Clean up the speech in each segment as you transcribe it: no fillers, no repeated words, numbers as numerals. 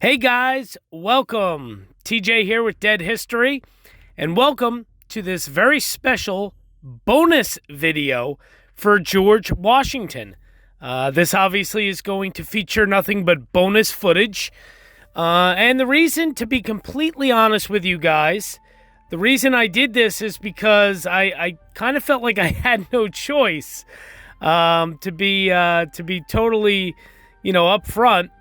Hey guys, welcome. TJ here with Dead History, and welcome to this very special bonus video for George Washington. This obviously is going to feature nothing but bonus footage. And the reason, to be completely honest with you guys, the reason I did this is because I kind of felt like I had no choice, to be totally, upfront.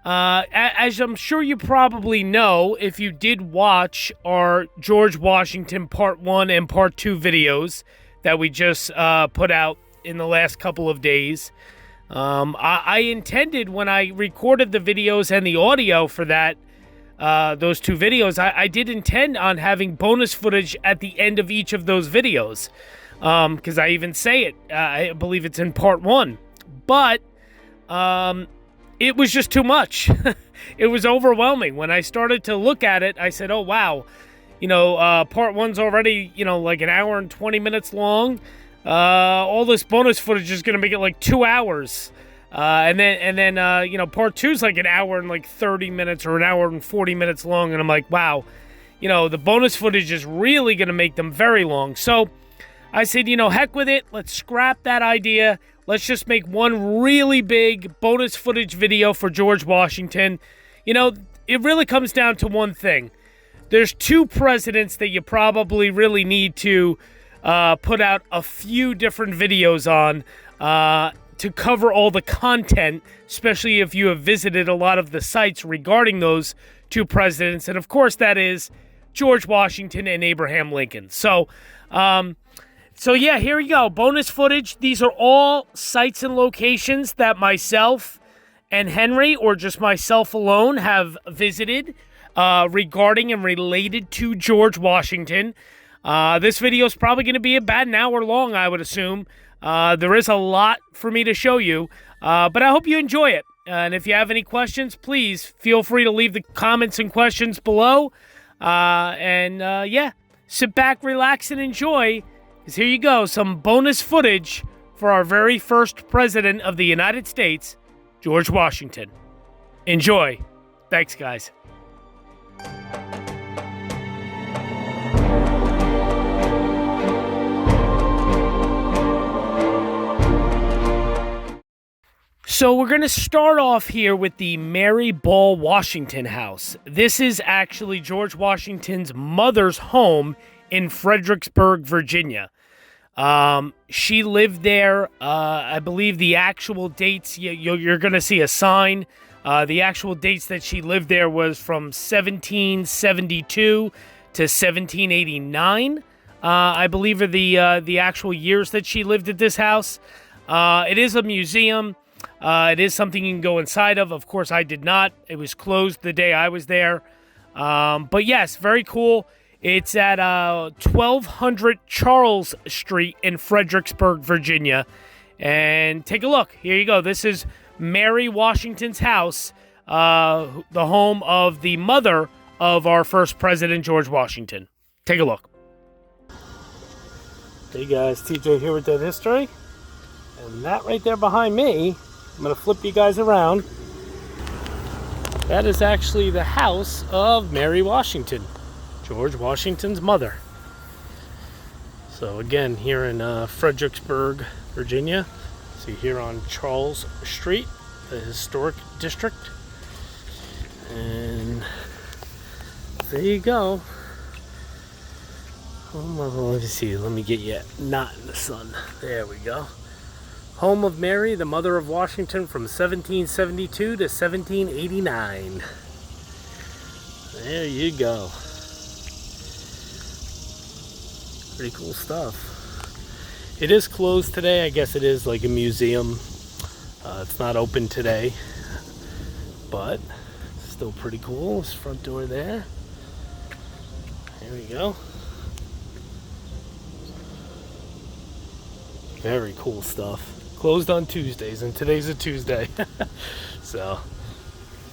As I'm sure you probably know, if you did watch our George Washington Part 1 and Part 2 videos that we just put out in the last couple of days, I intended, when I recorded the videos and the audio for those two videos, I did intend on having bonus footage at the end of each of those videos, because I even say it. I believe it's in Part 1. But it was just too much. It was overwhelming. When I started to look at it, I said, oh, wow. Part 1's already, like an hour and 20 minutes long. All this bonus footage is going to make it like 2 hours. And then Part 2's like an hour and like 30 minutes or an hour and 40 minutes long. And I'm like, wow, the bonus footage is really going to make them very long. So I said, heck with it. Let's scrap that idea. Let's just make one really big bonus footage video for George Washington. It really comes down to one thing. There's two presidents that you probably really need to put out a few different videos on to cover all the content, especially if you have visited a lot of the sites regarding those two presidents. And of course, that is George Washington and Abraham Lincoln. So yeah, here we go. Bonus footage. These are all sites and locations that myself and Henry, or just myself alone, have visited regarding and related to George Washington. This video is probably going to be about an hour long, I would assume. There is a lot for me to show you, but I hope you enjoy it. And if you have any questions, please feel free to leave the comments and questions below. Yeah, sit back, relax, and enjoy. Because here you go, some bonus footage for our very first president of the United States, George Washington. Enjoy. Thanks, guys. So we're going to start off here with the Mary Ball Washington house. This is actually George Washington's mother's home in Fredericksburg, Virginia. She lived there. I believe the actual dates, you're going to see a sign. The actual dates that she lived there was from 1772 to 1789. I believe are the actual years that she lived at this house. It is a museum. It is something you can go inside of. Of course, I did not. It was closed the day I was there. But yes, very cool. It's at 1200 Charles Street in Fredericksburg, Virginia. And take a look. Here you go. This is Mary Washington's house, the home of the mother of our first president, George Washington. Take a look. Hey guys, TJ here with Dead History. And that right there behind me, I'm going to flip you guys around. That is actually the house of Mary Washington, George Washington's mother. So again, here in Fredericksburg, Virginia. See here on Charles Street, the historic district. And there you go. Let me see. Let me get you not in the sun. There we go. Home of Mary, the mother of Washington, from 1772 to 1789. There you go. Pretty cool stuff. It is closed today. I guess it is like a museum. It's not open today, but still pretty cool. This front door there. There we go. Very cool stuff. Closed on Tuesdays, and today's a Tuesday. So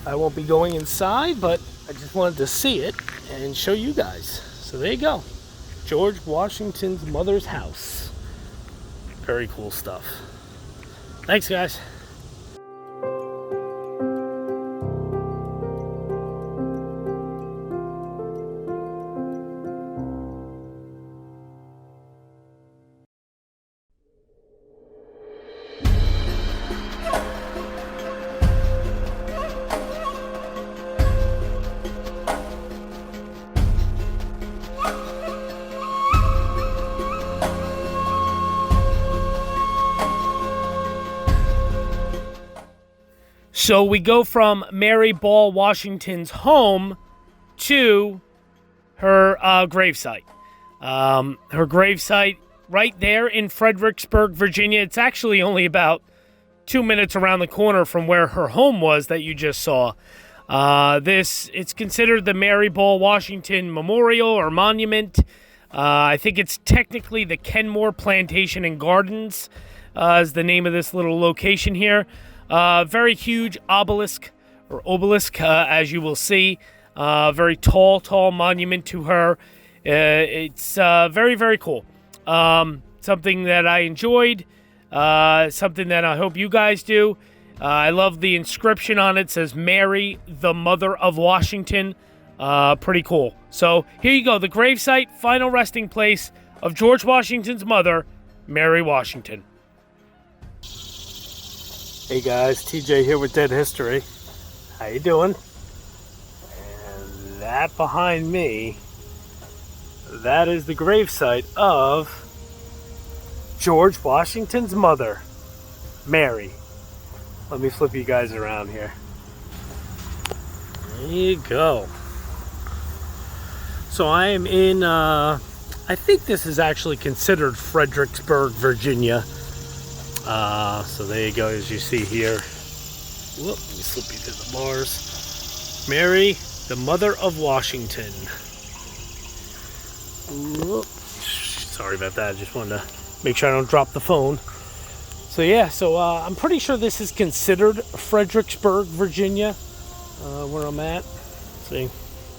I won't be going inside, but I just wanted to see it and show you guys. So there you go. George Washington's mother's house. Very cool stuff. Thanks, guys. So we go from Mary Ball Washington's home to her gravesite. Her gravesite right there in Fredericksburg, Virginia. It's actually only about 2 minutes around the corner from where her home was that you just saw. It's considered the Mary Ball Washington Memorial or Monument. I think it's technically the Kenmore Plantation and Gardens is the name of this little location here. Very huge obelisk, as you will see. Very tall monument to her. It's very, very cool. Something that I enjoyed. Something that I hope you guys do. I love the inscription on it. It says, Mary, the Mother of Washington. Pretty cool. So here you go. The gravesite, final resting place of George Washington's mother, Mary Washington. Hey guys, TJ here with Dead History. How you doing? And that behind me, that is the gravesite of George Washington's mother, Mary. Let me flip you guys around here. There you go. So I am in, I think this is actually considered Fredericksburg, Virginia. So there you go, as you see here. Whoop, let me slip you to the bars. Mary, the Mother of Washington. Whoop. Sorry about that, I just wanted to make sure I don't drop the phone. So yeah, I'm pretty sure this is considered Fredericksburg, Virginia, where I'm at. See,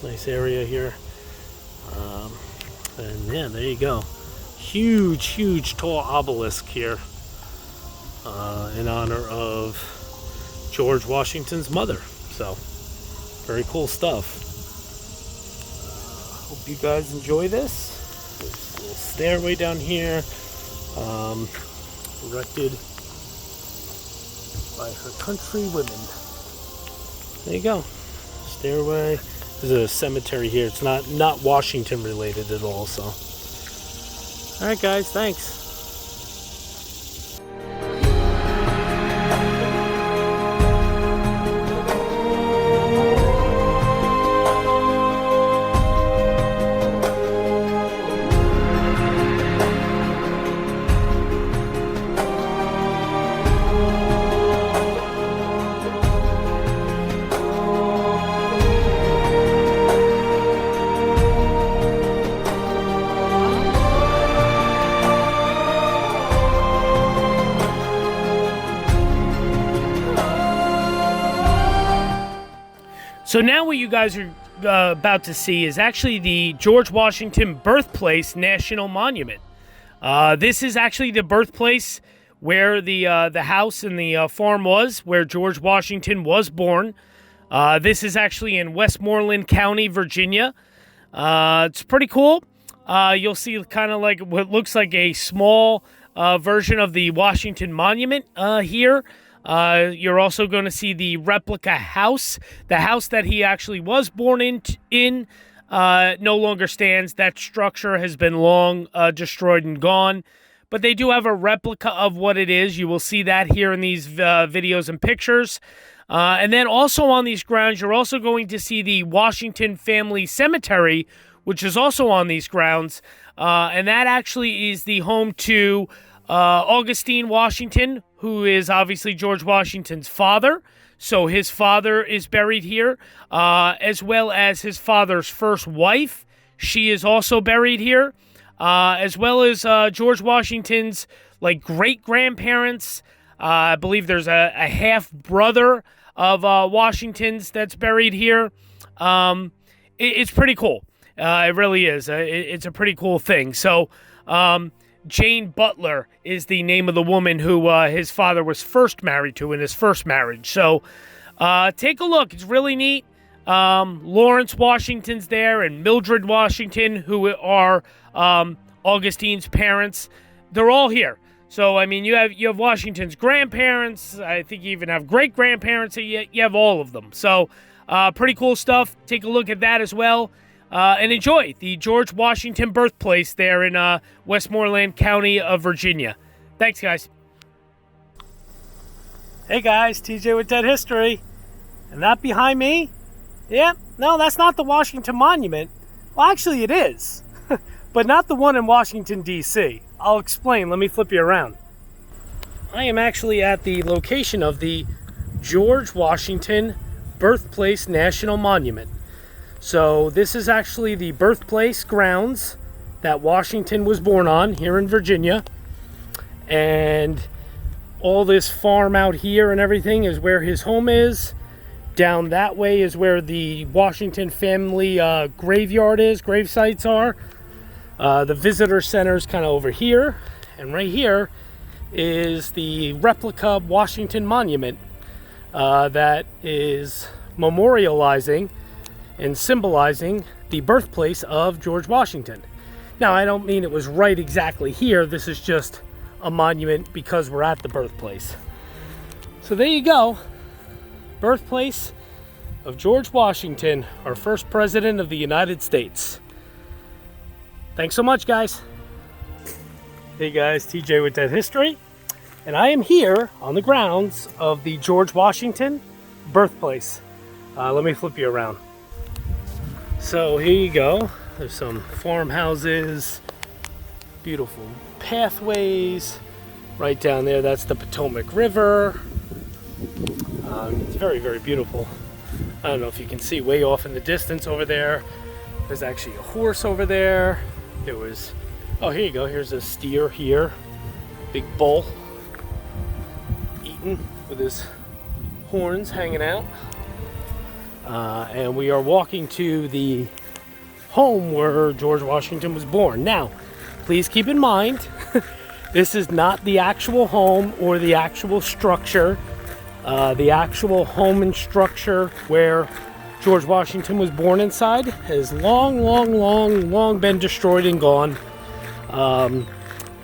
nice area here. And yeah, there you go. Huge, tall obelisk here in honor of George Washington's mother. So, very cool stuff. Hope you guys enjoy this. There's a little stairway down here. Erected by her country women. There you go. Stairway. There's a cemetery here. It's not Washington related at all, so. Alright guys, thanks. So now what you guys are about to see is actually the George Washington Birthplace National Monument. This is actually the birthplace where the house and the farm was, where George Washington was born. This is actually in Westmoreland County, Virginia. It's pretty cool. You'll see kind of like what looks like a small version of the Washington Monument here. You're also going to see the replica house. The house that he actually was born in no longer stands. That structure has been long destroyed and gone. But they do have a replica of what it is. You will see that here in these videos and pictures. And then also on these grounds, you're also going to see the Washington Family Cemetery, which is also on these grounds. And that actually is the home to Augustine Washington, who is obviously George Washington's father. So his father is buried here, as well as his father's first wife. She is also buried here, as well as George Washington's great-grandparents. I believe there's a half-brother of Washington's that's buried here. It's pretty cool. It really is. It's a pretty cool thing. So, Jane Butler is the name of the woman who his father was first married to in his first marriage. So take a look. It's really neat. Lawrence Washington's there and Mildred Washington, who are Augustine's parents. They're all here. So, I mean, you have Washington's grandparents. I think you even have great-grandparents. You have all of them. So pretty cool stuff. Take a look at that as well. And enjoy the George Washington birthplace there in Westmoreland County of Virginia. Thanks, guys. Hey guys, TJ with Dead History. And that behind me? Yeah, no, that's not the Washington Monument. Well, actually it is. But not the one in Washington, D.C. I'll explain. Let me flip you around. I am actually at the location of the George Washington Birthplace National Monument. So this is actually the birthplace grounds that Washington was born on here in Virginia. And all this farm out here and everything is where his home is. Down that way is where the Washington family graveyard is, grave sites are. The visitor center is kind of over here. And right here is the replica Washington Monument that is memorializing and symbolizing the birthplace of George Washington. Now, I don't mean it was right exactly here. This is just a monument because we're at the birthplace. So there you go. Birthplace of George Washington, our first president of the United States. Thanks so much, guys. Hey guys, TJ with Dead History. And I am here on the grounds of the George Washington birthplace. Let me flip you around. So here you go. There's some farmhouses, beautiful pathways. Right down there, that's the Potomac River. It's very, very beautiful. I don't know if you can see way off in the distance over there. There's actually a horse over there. There was, oh, here you go. Here's a steer here. Big bull. Eating with his horns hanging out. And we are walking to the home where George Washington was born. Now, please keep in mind, this is not the actual home or the actual structure. The actual home and structure where George Washington was born inside has long been destroyed and gone.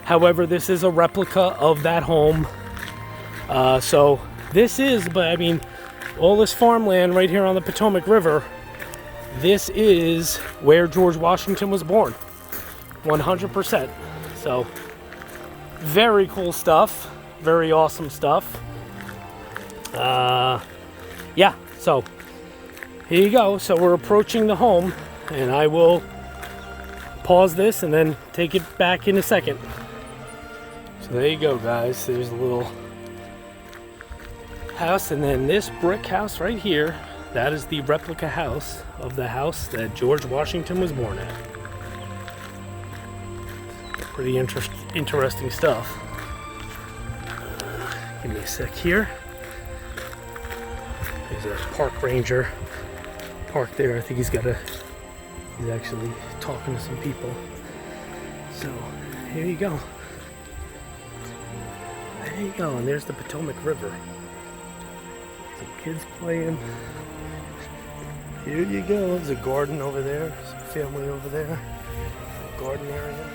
However, this is a replica of that home. So this is, but I mean, all this farmland right here on the Potomac River, this is where George Washington was born. 100%. So very cool stuff. Very awesome stuff. Yeah, so here you go. So we're approaching the home, and I will pause this and then take it back in a second. So there you go, guys. There's a little house, and then this brick house right here, that is the replica house of the house that George Washington was born in. Pretty interesting stuff. Give me a sec here. There's a park ranger parked there. I think he's actually talking to some people. So here you go. There you go, and there's the Potomac River. Some kids playing. Here you go. There's a garden over there. Some family over there. A garden area.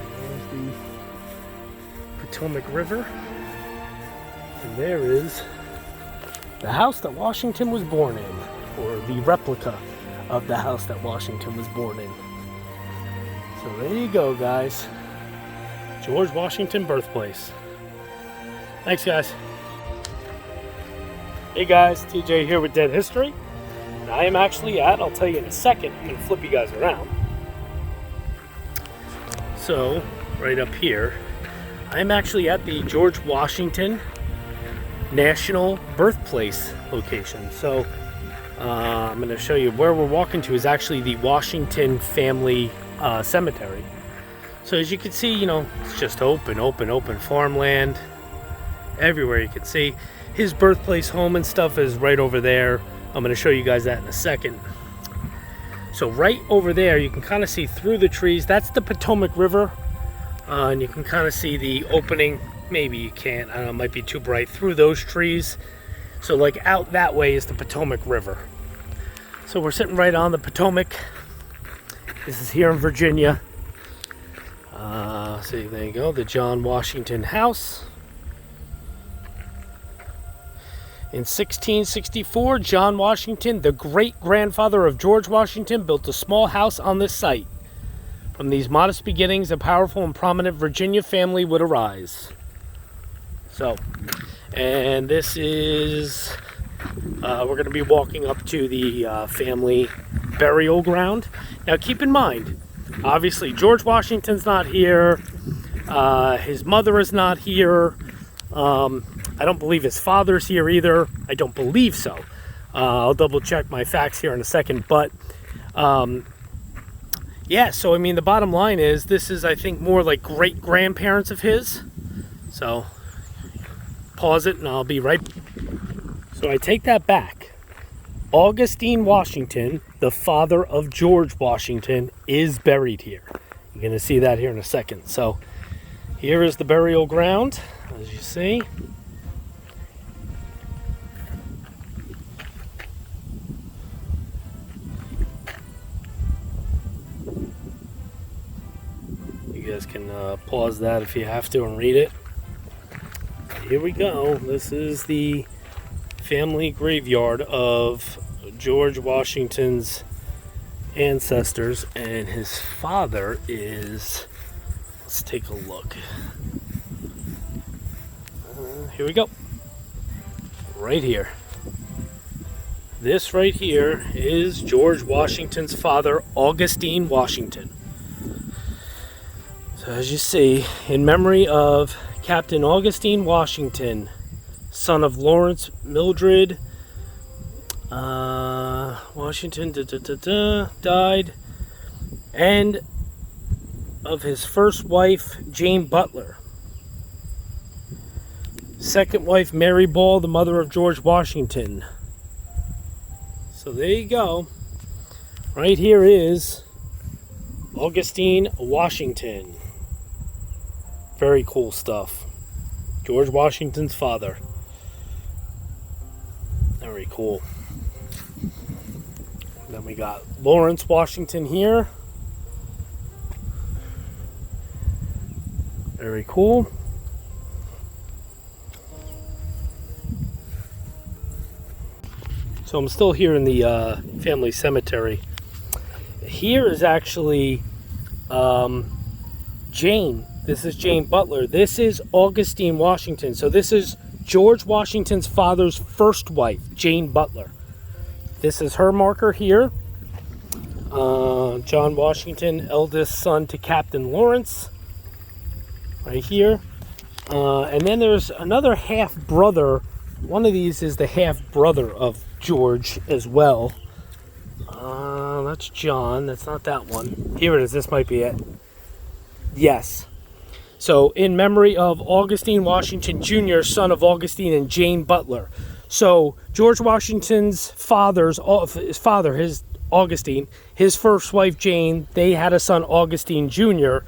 And there's the Potomac River. And there is the house that Washington was born in, or the replica of the house that Washington was born in. So there you go, guys. George Washington birthplace. Thanks, guys. Hey guys, TJ here with Dead History. And I am actually I'll tell you in a second, I'm going to flip you guys around. So, right up here, I'm actually at the George Washington National Birthplace location. So, I'm going to show you where we're walking to is actually the Washington Family Cemetery. So as you can see, you know, it's just open farmland everywhere. You can see his birthplace home and stuff is right over there. I'm going to show you guys that in a second. So right over there, you can kind of see through the trees. That's the Potomac River. And you can kind of see the opening. Maybe you can't. I don't know, it might be too bright through those trees. So like out that way is the Potomac River. So we're sitting right on the Potomac. This is here in Virginia. See, there you go, the John Washington House. In 1664, John Washington, the great-grandfather of George Washington, built a small house on this site. From these modest beginnings, a powerful and prominent Virginia family would arise. So, and this is, we're going to be walking up to the family burial ground. Now keep in mind, obviously George Washington's not here. His mother is not here. I don't believe his father's here either. I don't believe so. I'll double check my facts here in a second. But yeah, so I mean, the bottom line is this is, I think, more like great grandparents of his. So pause it and I'll be right. So I take that back. Augustine Washington, the father of George Washington, is buried here. You're going to see that here in a second. So here is the burial ground, as you see. You guys can pause that if you have to and read it. Here we go. This is the family graveyard of George Washington's ancestors, and his father is, let's take a look. Here we go. Right here. This right here is George Washington's father, Augustine Washington. So as you see, in memory of Captain Augustine Washington, son of Lawrence Mildred Washington, died, and of his first wife, Jane Butler. Second wife, Mary Ball, the mother of George Washington. So there you go. Right here is Augustine Washington. Very cool stuff. George Washington's father. Very cool. Then we got Lawrence Washington here. Very cool. So I'm still here in the family cemetery. Here is actually Jane. This is Jane Butler. This is Augustine Washington. So this is George Washington's father's first wife, Jane Butler. This is her marker here. John Washington, eldest son to Captain Lawrence. Right here. And then there's another half-brother. One of these is the half-brother of George as well. That's John. That's not that one. Here it is. This might be it. Yes. So, in memory of Augustine Washington Jr., son of Augustine and Jane Butler. So, George Washington's his Augustine, his first wife Jane, they had a son Augustine Jr.,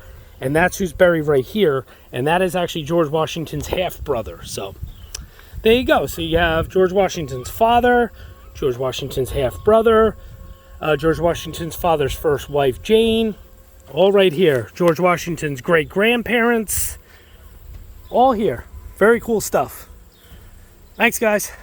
and that's who's buried right here. And that is actually George Washington's half-brother. So, there you go. So, you have George Washington's father, George Washington's half-brother, George Washington's father's first wife Jane, all right here. George Washington's great-grandparents, all here. Very cool stuff. Thanks, guys.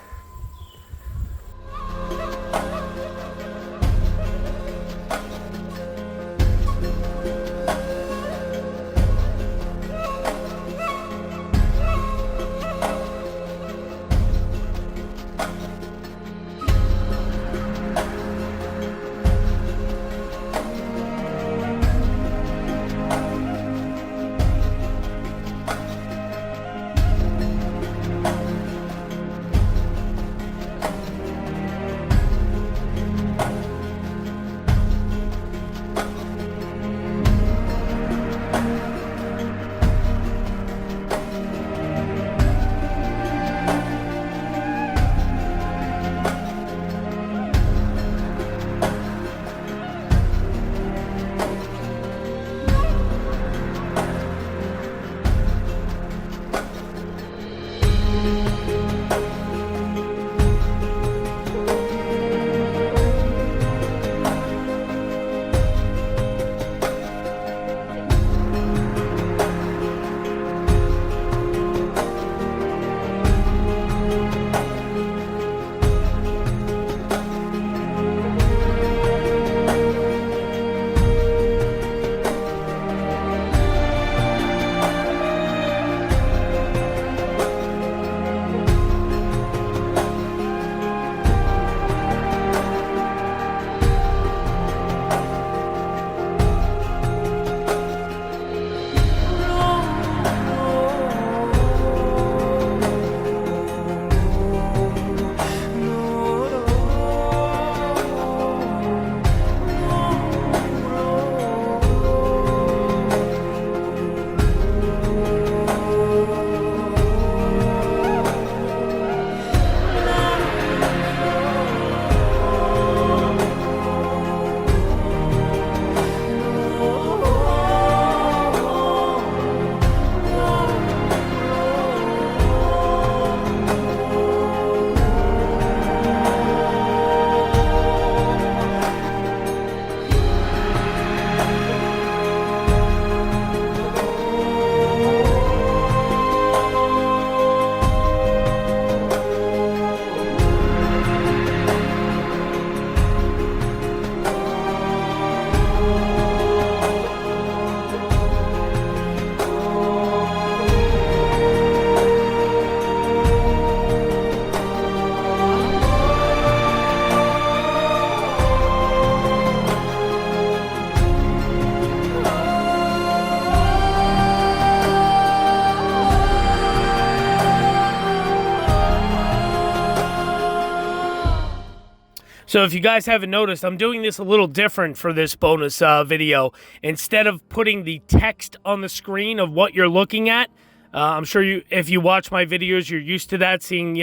So if you guys haven't noticed, I'm doing this a little different for this bonus video. Instead of putting the text on the screen of what you're looking at, I'm sure if you watch my videos, you're used to that, seeing,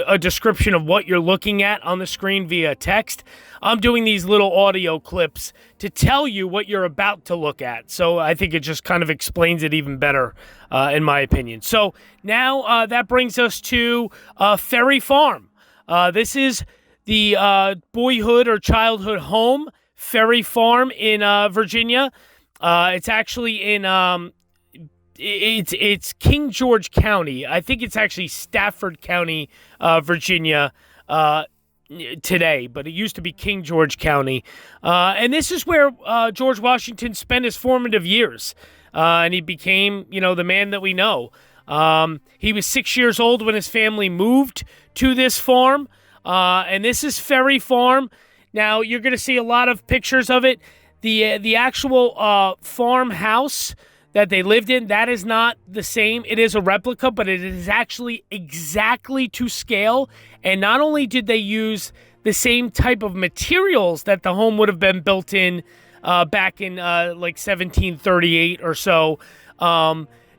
a description of what you're looking at on the screen via text. I'm doing these little audio clips to tell you what you're about to look at. So I think it just kind of explains it even better, in my opinion. So now that brings us to Ferry Farm. This is the boyhood or childhood home, Ferry Farm in Virginia. It's actually in it's King George County. I think it's actually Stafford County, Virginia, today, but it used to be King George County. And this is where George Washington spent his formative years, and he became, the man that we know. He was 6 years old when his family moved to this farm, and this is Ferry Farm. Now, you're going to see a lot of pictures of it. The actual farmhouse that they lived in, that is not the same. It is a replica, but it is actually exactly to scale. And not only did they use the same type of materials that the home would have been built in back in like 1738 or so,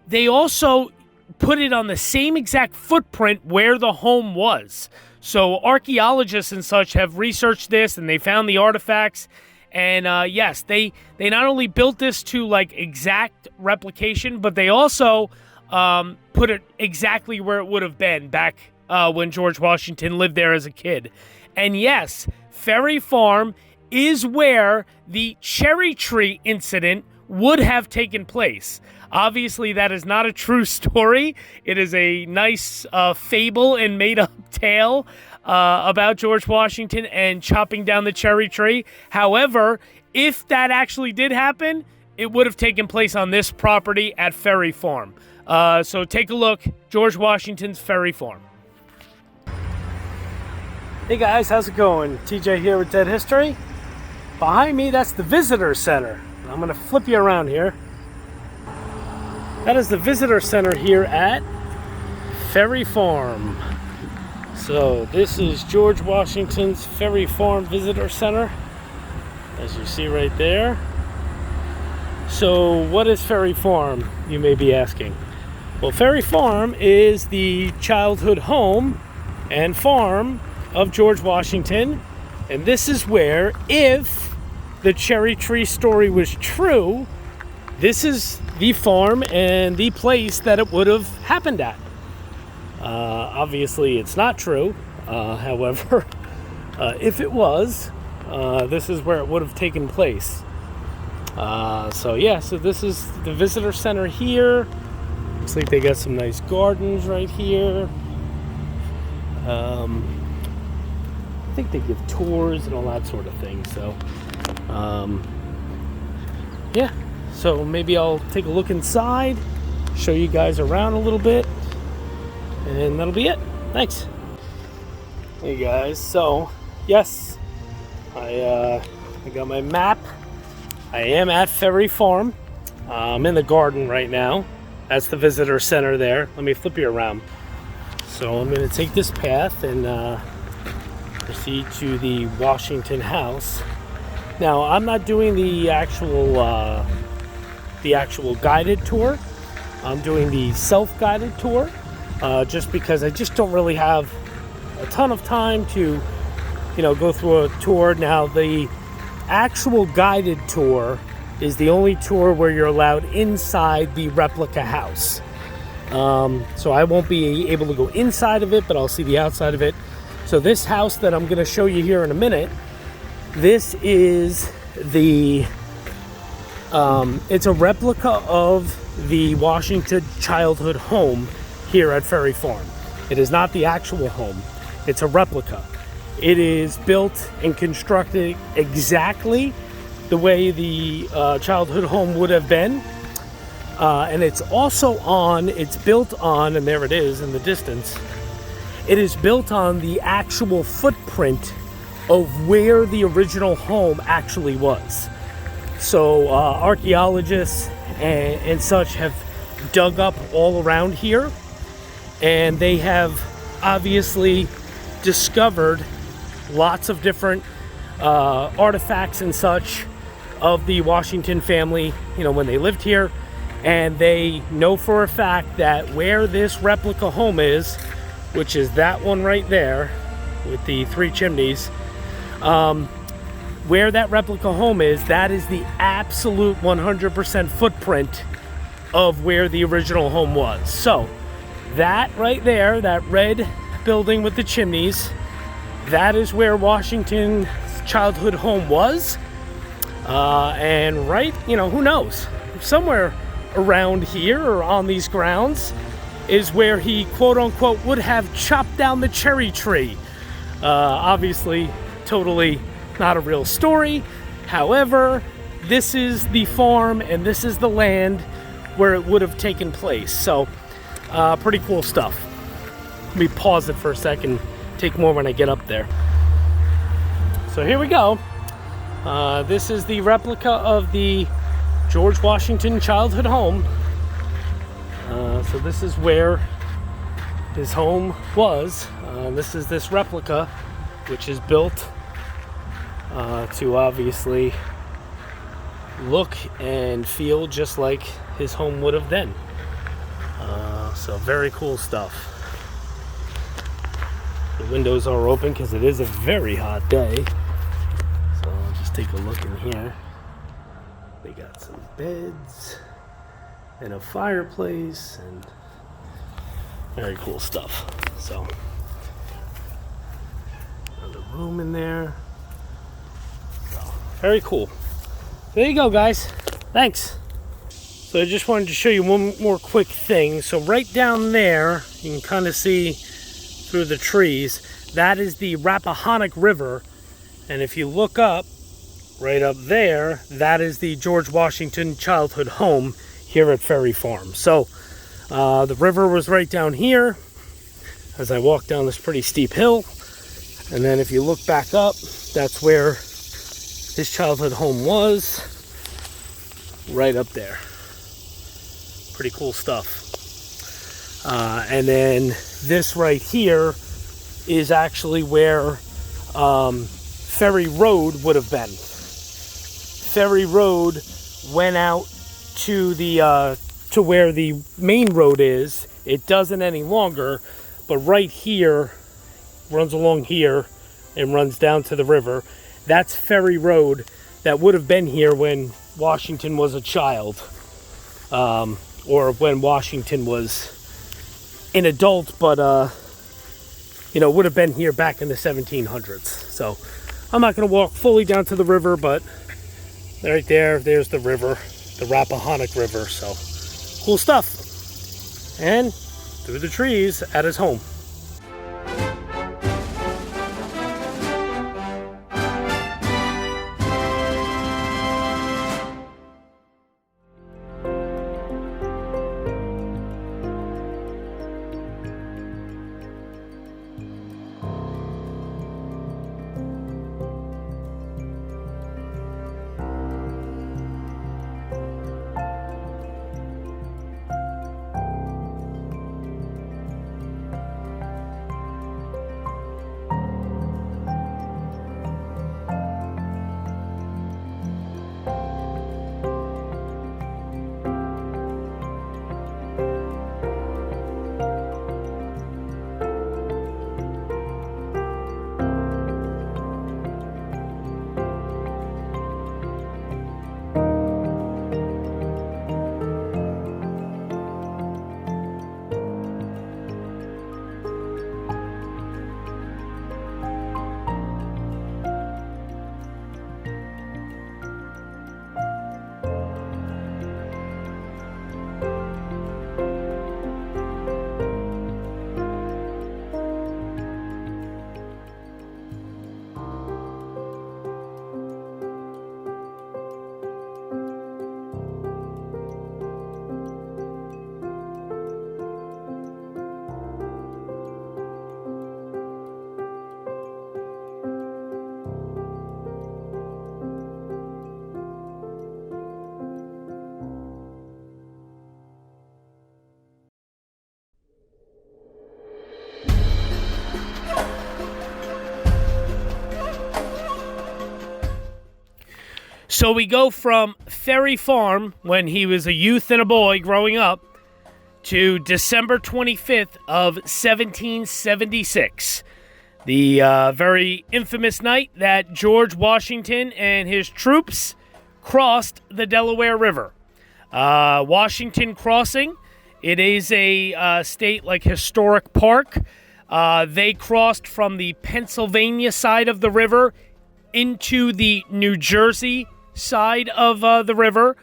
they also put it on the same exact footprint where the home was. So archaeologists and such have researched this, and they found the artifacts. And yes, they not only built this to like exact replication, but they also put it exactly where it would have been back when George Washington lived there as a kid. And yes, Ferry Farm is where the cherry tree incident would have taken place. Obviously, that is not a true story. It is a nice fable and made-up tale about George Washington and chopping down the cherry tree. However, if that actually did happen, it would have taken place on this property at Ferry Farm. So take a look, George Washington's Ferry Farm. Hey guys, how's it going? TJ here with Dead History. Behind me, that's the Visitor Center. I'm going to flip you around here. That is the Visitor Center here at Ferry Farm. So this is George Washington's Ferry Farm Visitor Center, as you see right there. So what is Ferry Farm, you may be asking? Well, Ferry Farm is the childhood home and farm of George Washington. And this is where, if the cherry tree story was true, this is the farm and the place that it would have happened at. Obviously, it's not true. However, if it was, this is where it would have taken place. So this is the Visitor Center here. Looks like they got some nice gardens right here. I think they give tours and all that sort of thing. So, so maybe I'll take a look inside, show you guys around a little bit, and that'll be it. Thanks. Hey guys, so yes, I got my map. I am at Ferry Farm. I'm in the garden right now. That's the Visitor Center there. Let me flip you around. So I'm going to take this path and proceed to the Washington House. Now, I'm not doing the actual guided tour. I'm doing the self-guided tour, just because I just don't really have a ton of time to, go through a tour. Now, the actual guided tour is the only tour where you're allowed inside the replica house. So I won't be able to go inside of it, but I'll see the outside of it. So this house that I'm going to show you here in a minute, this is the, it's a replica of the Washington childhood home here at Ferry Farm. It is not the actual home. It's a replica. It is built and constructed exactly the way the childhood home would have been. And it's built on, and there it is in the distance, it is built on the actual footprint of where the original home actually was. So archaeologists and such have dug up all around here, and they have obviously discovered lots of different artifacts and such of the Washington family, you know, when they lived here. And they know for a fact that where this replica home is, which is that one right there with the 3 chimneys, where that replica home is, that is the absolute 100% footprint of where the original home was. So that right there, that red building with the chimneys, that is where Washington's childhood home was. And right, you know, who knows, somewhere around here or on these grounds is where he quote unquote would have chopped down the cherry tree. Obviously totally not a real story. However, this is the farm and this is the land where it would have taken place. So pretty cool stuff. Let me pause it for a second, take more when I get up there. So here we go. This is the replica of the George Washington childhood home. So this is where his home was. This is this replica, which is built to obviously look and feel just like his home would have then. So very cool stuff. The windows are open because it is a very hot day. So I'll just take a look in here. They got some beds and a fireplace and very cool stuff. So another room in there. So very cool. There you go, guys. Thanks. So I just wanted to show you one more quick thing. So right down there, you can kind of see through the trees, that is the Rappahannock River. And if you look up, right up there, that is the George Washington childhood home here at Ferry Farm. So the river was right down here as I walked down this pretty steep hill. And then if you look back up, that's where his childhood home was, right up there. Pretty cool stuff. And then this right here is actually where Ferry Road would have been. Ferry Road went out to the to where the main road is. It doesn't any longer, but right here runs along here and runs down to the river. That's Ferry Road that would have been here when Washington was a child, or when Washington was an adult, but you know, would have been here back in the 1700s. So I'm not going to walk fully down to the river, but right there, there's the river, the Rappahannock River. So cool stuff. And through the trees at his home. So we go from Ferry Farm, when he was a youth and a boy growing up, to December 25th of 1776. The very infamous night that George Washington and his troops crossed the Delaware River. Washington Crossing, it is a state like historic park. They crossed from the Pennsylvania side of the river into the New Jersey side of the river.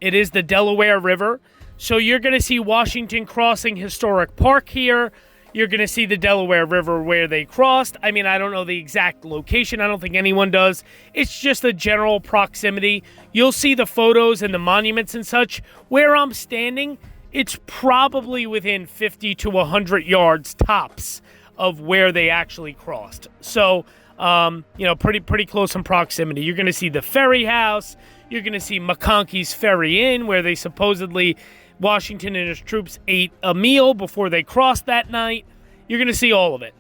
It is the Delaware River. So you're going to see Washington Crossing Historic Park here. You're going to see the Delaware River where they crossed. I mean, I don't know the exact location. I don't think anyone does. It's just a general proximity. You'll see the photos and the monuments and such. Where I'm standing, it's probably within 50 to 100 yards tops of where they actually crossed. So, pretty close in proximity. You're going to see the ferry house. You're going to see McConkey's Ferry Inn, where they supposedly, Washington and his troops ate a meal before they crossed that night. You're going to see all of it.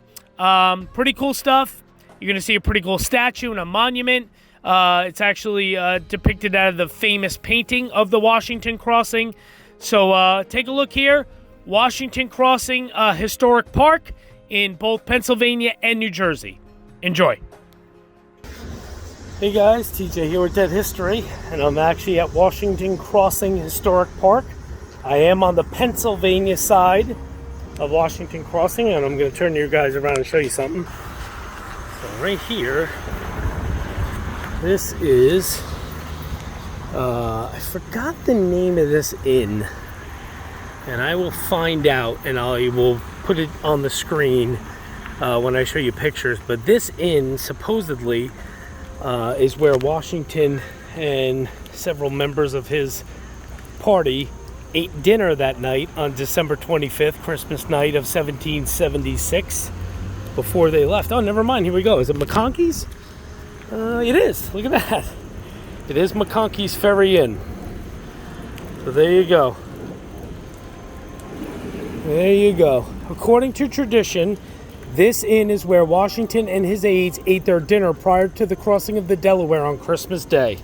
Pretty cool stuff. You're going to see a pretty cool statue and a monument. It's actually depicted out of the famous painting of the Washington Crossing. So take a look here. Washington Crossing Historic Park in both Pennsylvania and New Jersey. Enjoy. Hey guys, TJ here with Dead History, and I'm actually at Washington Crossing Historic Park. I am on the Pennsylvania side of Washington Crossing, and I'm going to turn you guys around and show you something. So right here, this is, I forgot the name of this inn, and I will find out, and I will put it on the screen when I show you pictures. But this inn supposedly is where Washington and several members of his party ate dinner that night on December 25th, Christmas night of 1776, before they left. Oh, never mind. Here we go. Is it McConkey's? It is. Look at that. It is McConkey's Ferry Inn. So there you go. There you go. According to tradition, this inn is where Washington and his aides ate their dinner prior to the crossing of the Delaware on Christmas Day.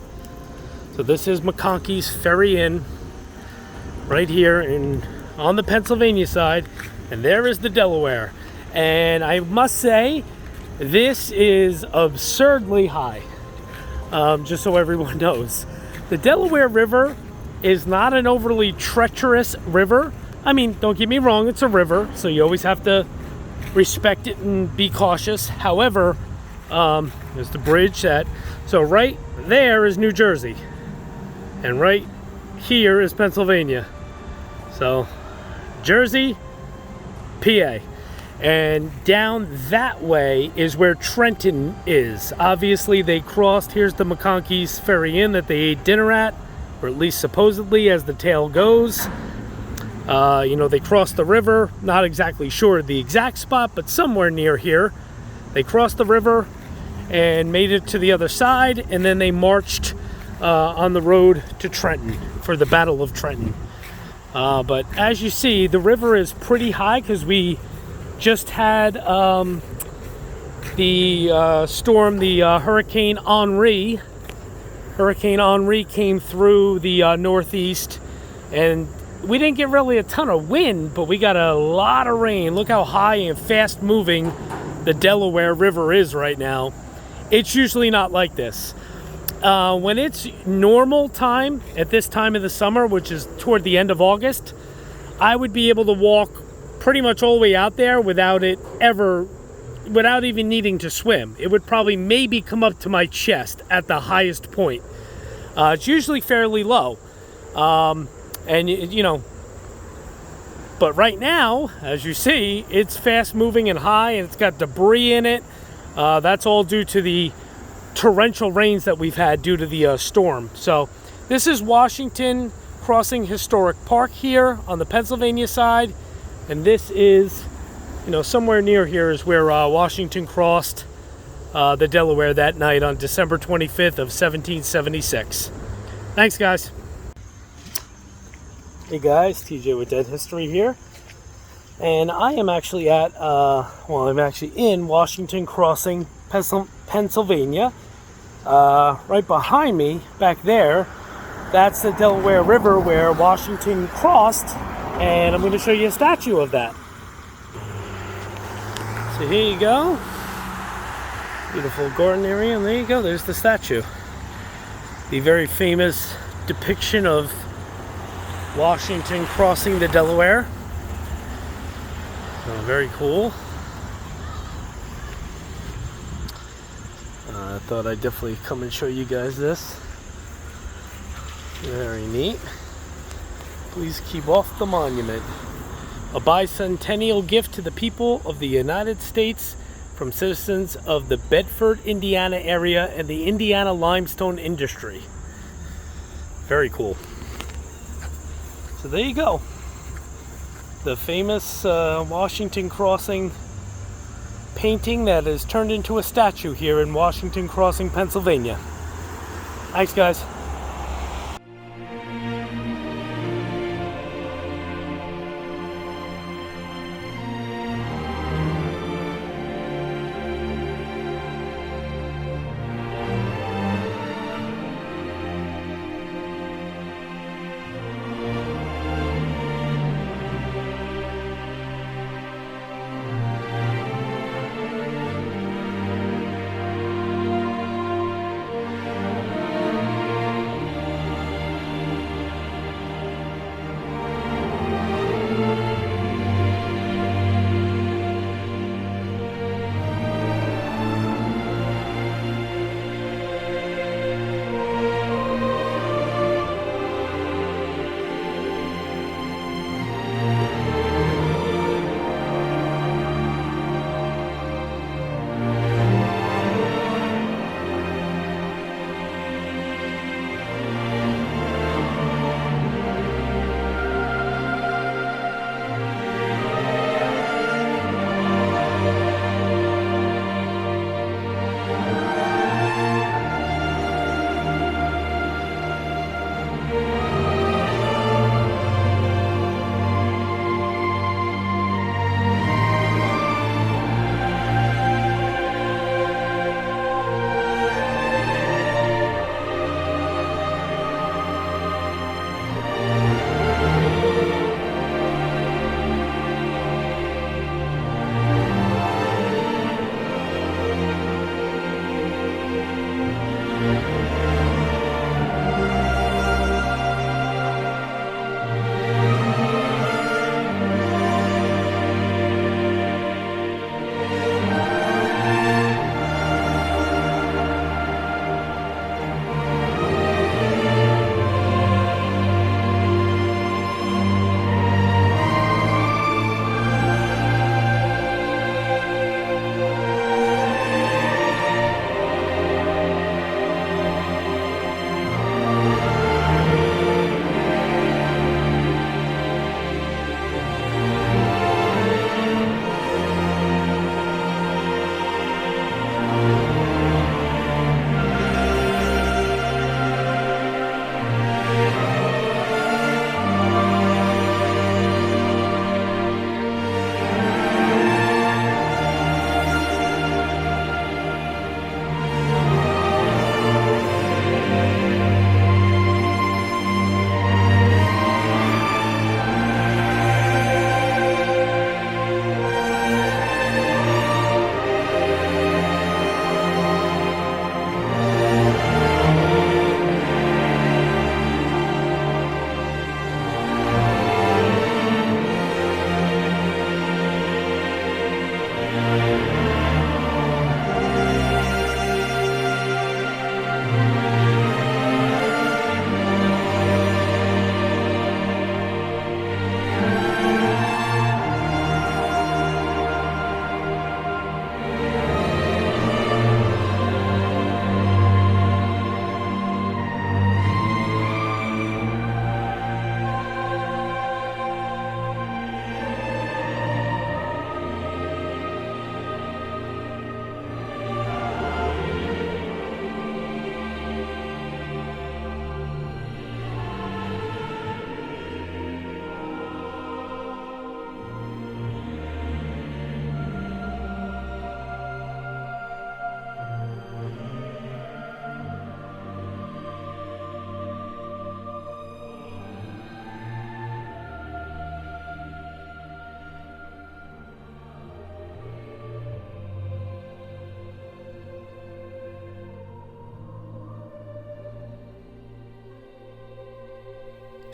So this is McConkey's Ferry Inn, right here on the Pennsylvania side, and there is the Delaware. And I must say, this is absurdly high, just so everyone knows. The Delaware River is not an overly treacherous river. I mean, don't get me wrong, it's a river, so you always have to respect it and be cautious. However, there's the bridge so right there is New Jersey, and right here is Pennsylvania. So Jersey, PA, and down that way is where Trenton is. Obviously they crossed. Here's the McConkey's Ferry Inn that they ate dinner at, or at least supposedly, as the tale goes. They crossed the river. Not exactly sure the exact spot, but somewhere near here. They crossed the river and made it to the other side, and then they marched on the road to Trenton for the Battle of Trenton. But as you see, the river is pretty high because we just had the storm, the Hurricane Henri. Hurricane Henri came through the northeast, and we didn't get really a ton of wind, but we got a lot of rain. Look how high and fast moving the Delaware River is right now. It's usually not like this. When it's normal time, at this time of the summer, which is toward the end of August, I would be able to walk pretty much all the way out there without even needing to swim. It would probably maybe come up to my chest at the highest point. It's usually fairly low. But right now, as you see, it's fast moving and high, and it's got debris in it. That's all due to the torrential rains that we've had due to the storm. So this is Washington Crossing Historic Park here on the Pennsylvania side, and this is, somewhere near here is where Washington crossed the Delaware that night on December 25th of 1776. Thanks, guys. Hey guys, TJ with Dead History here, and I am actually I'm actually in Washington Crossing, Pennsylvania. Right behind me, back there, that's the Delaware River where Washington crossed, and I'm going to show you a statue of that. So here you go. Beautiful garden area, and there you go, there's the statue. The very famous depiction of Washington crossing the Delaware. Very cool. I thought I'd definitely come and show you guys this. Very neat. Please keep off the monument. A bicentennial gift to the people of the United States from citizens of the Bedford, Indiana area and the Indiana limestone industry. Very cool. So there you go. The famous Washington Crossing painting that is turned into a statue here in Washington Crossing, Pennsylvania. Thanks, guys.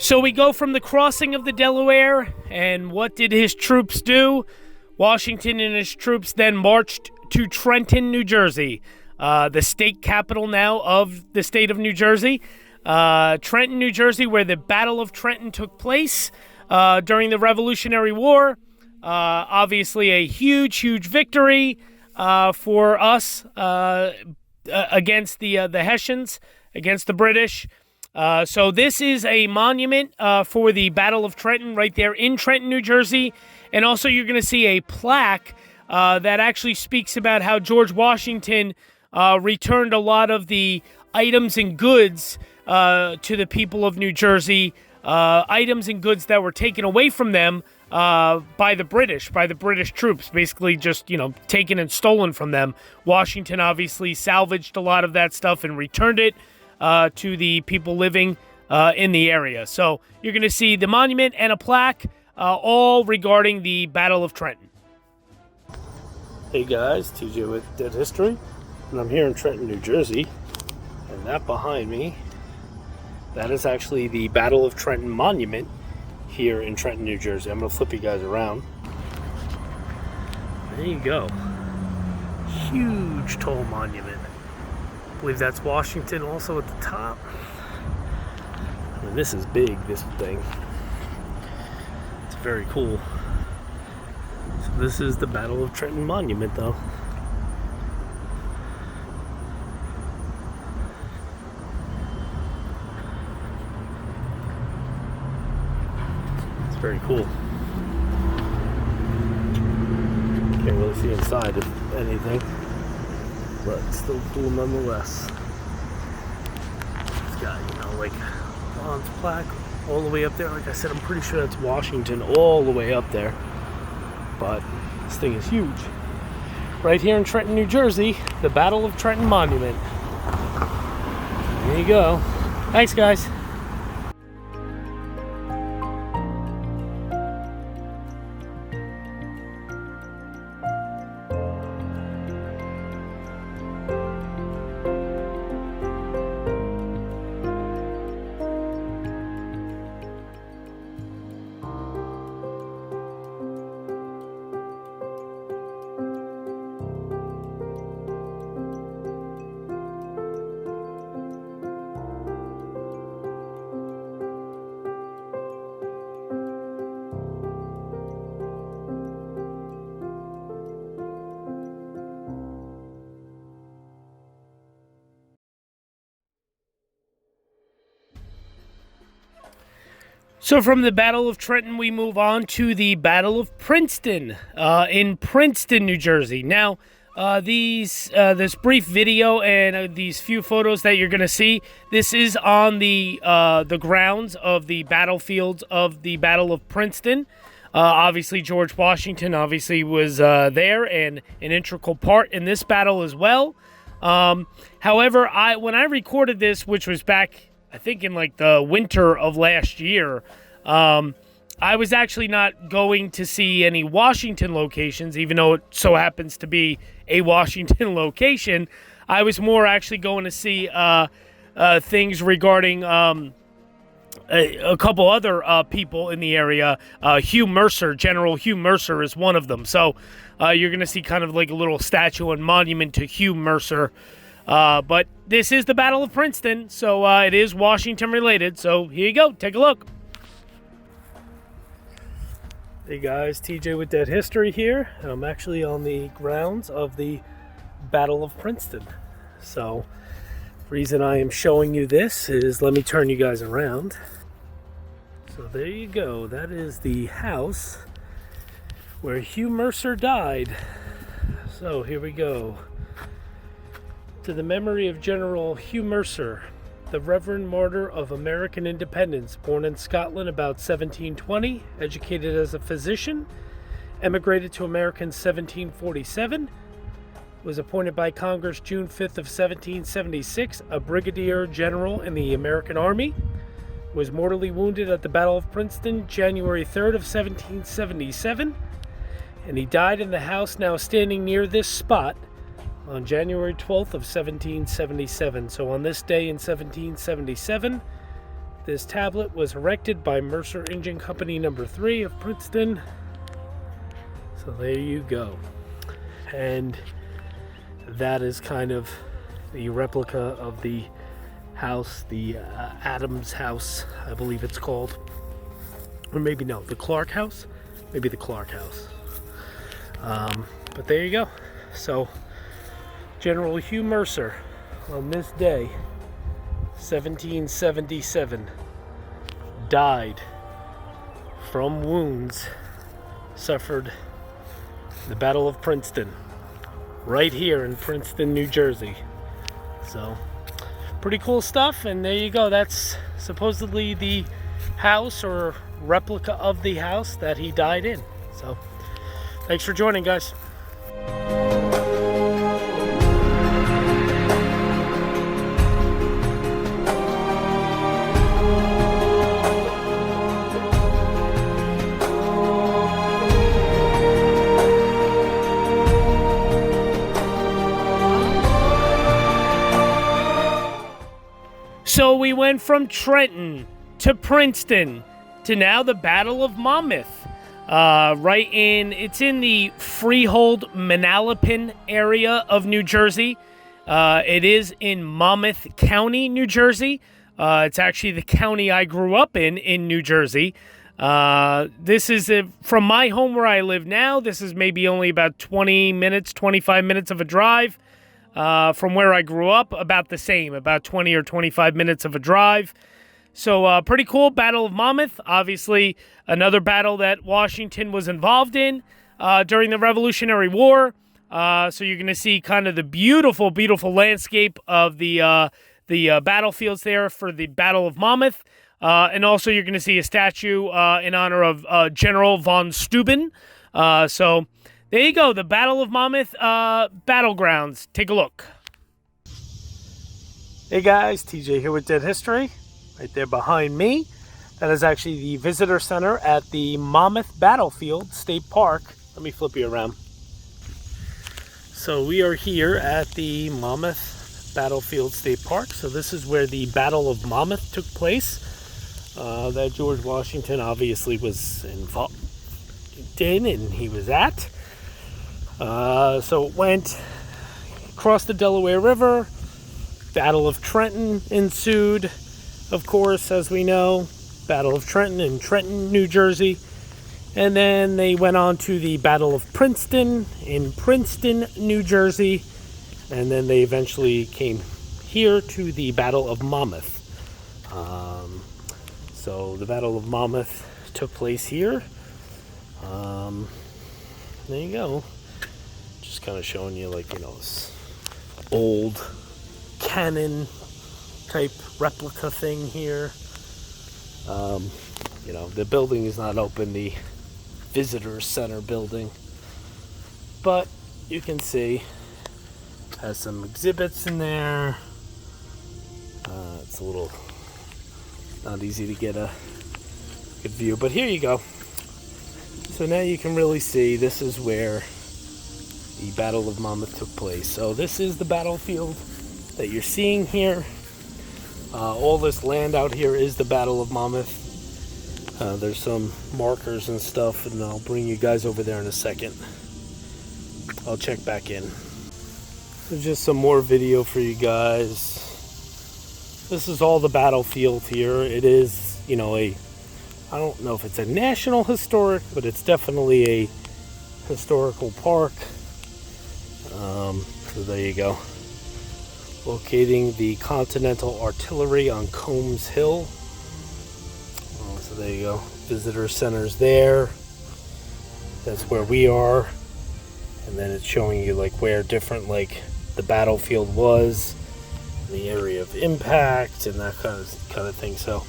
So we go from the crossing of the Delaware, and what did his troops do? Washington and his troops then marched to Trenton, New Jersey, the state capital now of the state of New Jersey. Trenton, New Jersey, where the Battle of Trenton took place during the Revolutionary War. Obviously a huge victory for us against the Hessians, against the British. So this is a monument for the Battle of Trenton right there in Trenton, New Jersey. And also you're going to see a plaque that actually speaks about how George Washington returned a lot of the items and goods to the people of New Jersey, items and goods that were taken away from them by the British troops, basically just, taken and stolen from them. Washington obviously salvaged a lot of that stuff and returned it to the people living in the area. So you're going to see the monument and a plaque, all regarding the Battle of Trenton. Hey guys, TJ with Dead History, and I'm here in Trenton, New Jersey, and that behind me, that is actually the Battle of Trenton monument here in Trenton, New Jersey. I'm going to flip you guys around. There you go. Huge, tall monument. I believe that's Washington also at the top. I mean, this is big, this thing. It's very cool. So this is the Battle of Trenton monument, though. It's very cool. Can't really see inside if anything, but it's still cool nonetheless. It's got, like bronze plaque all the way up there. Like I said, I'm pretty sure that's Washington all the way up there. But this thing is huge. Right here in Trenton, New Jersey, the Battle of Trenton Monument. There you go. Thanks, guys. So from the Battle of Trenton, we move on to the Battle of Princeton in Princeton, New Jersey. Now, this brief video and these few photos that you're going to see, this is on the grounds of the battlefields of the Battle of Princeton. Obviously, George Washington obviously was there and an integral part in this battle as well. However, when I recorded this, which was back, I think, in like the winter of last year, I was actually not going to see any Washington locations, even though it so happens to be a Washington location. I was more actually going to see things regarding a couple other people in the area. Hugh Mercer, General Hugh Mercer is one of them. So you're going to see kind of like a little statue and monument to Hugh Mercer. But this is the Battle of Princeton, so it is Washington related. So here you go. Take a look. Hey guys, TJ with Dead History here. I'm actually on the grounds of the Battle of Princeton. So the reason I am showing you this is, let me turn you guys around. So there you go. That is the house where Hugh Mercer died. So here we go. To the memory of General Hugh Mercer, the Reverend Martyr of American Independence, born in Scotland about 1720, educated as a physician, emigrated to America in 1747, was appointed by Congress June 5th of 1776, a brigadier general in the American Army, was mortally wounded at the Battle of Princeton January 3rd of 1777, and he died in the house now standing near this spot on January 12th of 1777. So on this day in 1777, This tablet was erected by Mercer Engine Company number 3 of Princeton. So there you go. And that is kind of the replica of the house, the Adams house, I believe it's called. Or maybe no, the Clark house? Maybe the Clark house. But there you go. So General Hugh Mercer, on this day, 1777, died from wounds suffered in the Battle of Princeton, right here in Princeton, New Jersey. So pretty cool stuff, and there you go. That's supposedly the house or replica of the house that he died in. So thanks for joining, guys. So we went from Trenton to Princeton to now the Battle of Monmouth. It's in the Freehold Manalapan area of New Jersey. It is in Monmouth County, New Jersey. It's actually the county I grew up in New Jersey. This is from my home where I live now. This is maybe only about 20 minutes, 25 minutes of a drive. From where I grew up, about the same, about 20 or 25 minutes of a drive. So pretty cool. Battle of Monmouth, obviously another battle that Washington was involved in during the Revolutionary War. So you're going to see kind of the beautiful, beautiful landscape of the battlefields there for the Battle of Monmouth. And also you're going to see a statue in honor of General von Steuben. So there you go, the Battle of Monmouth battlegrounds. Take a look. Hey guys, TJ here with Dead History. Right there behind me, that is actually the visitor center at the Monmouth Battlefield State Park. Let me flip you around. So we are here at the Monmouth Battlefield State Park. So this is where the Battle of Monmouth took place. That George Washington obviously was involved in, and he was at. So it went across the Delaware River. Battle of Trenton ensued, of course, as we know. Battle of Trenton in Trenton, New Jersey. And then they went on to the Battle of Princeton in Princeton, New Jersey. And then they eventually came here to the Battle of Monmouth. So the Battle of Monmouth took place here. There you go. Just kind of showing you, like, this old cannon type replica thing here. The building is not open, the visitor center building, but you can see it has some exhibits in there. It's a little not easy to get a good view, but here you go. So now you can really see this is where the Battle of Monmouth took place. So this is the battlefield that you're seeing here. All this land out here is the Battle of Monmouth. There's some markers and stuff, and I'll bring you guys over there in a second. I'll check back in. So just some more video for you guys. This is all the battlefield here. It is, I don't know if it's a national historic, but it's definitely a historical park. So there you go. Locating the Continental Artillery on Combs Hill. So there you go. Visitor center's there. That's where we are. And then it's showing you where different the battlefield was, the area of impact, and that kind of thing. So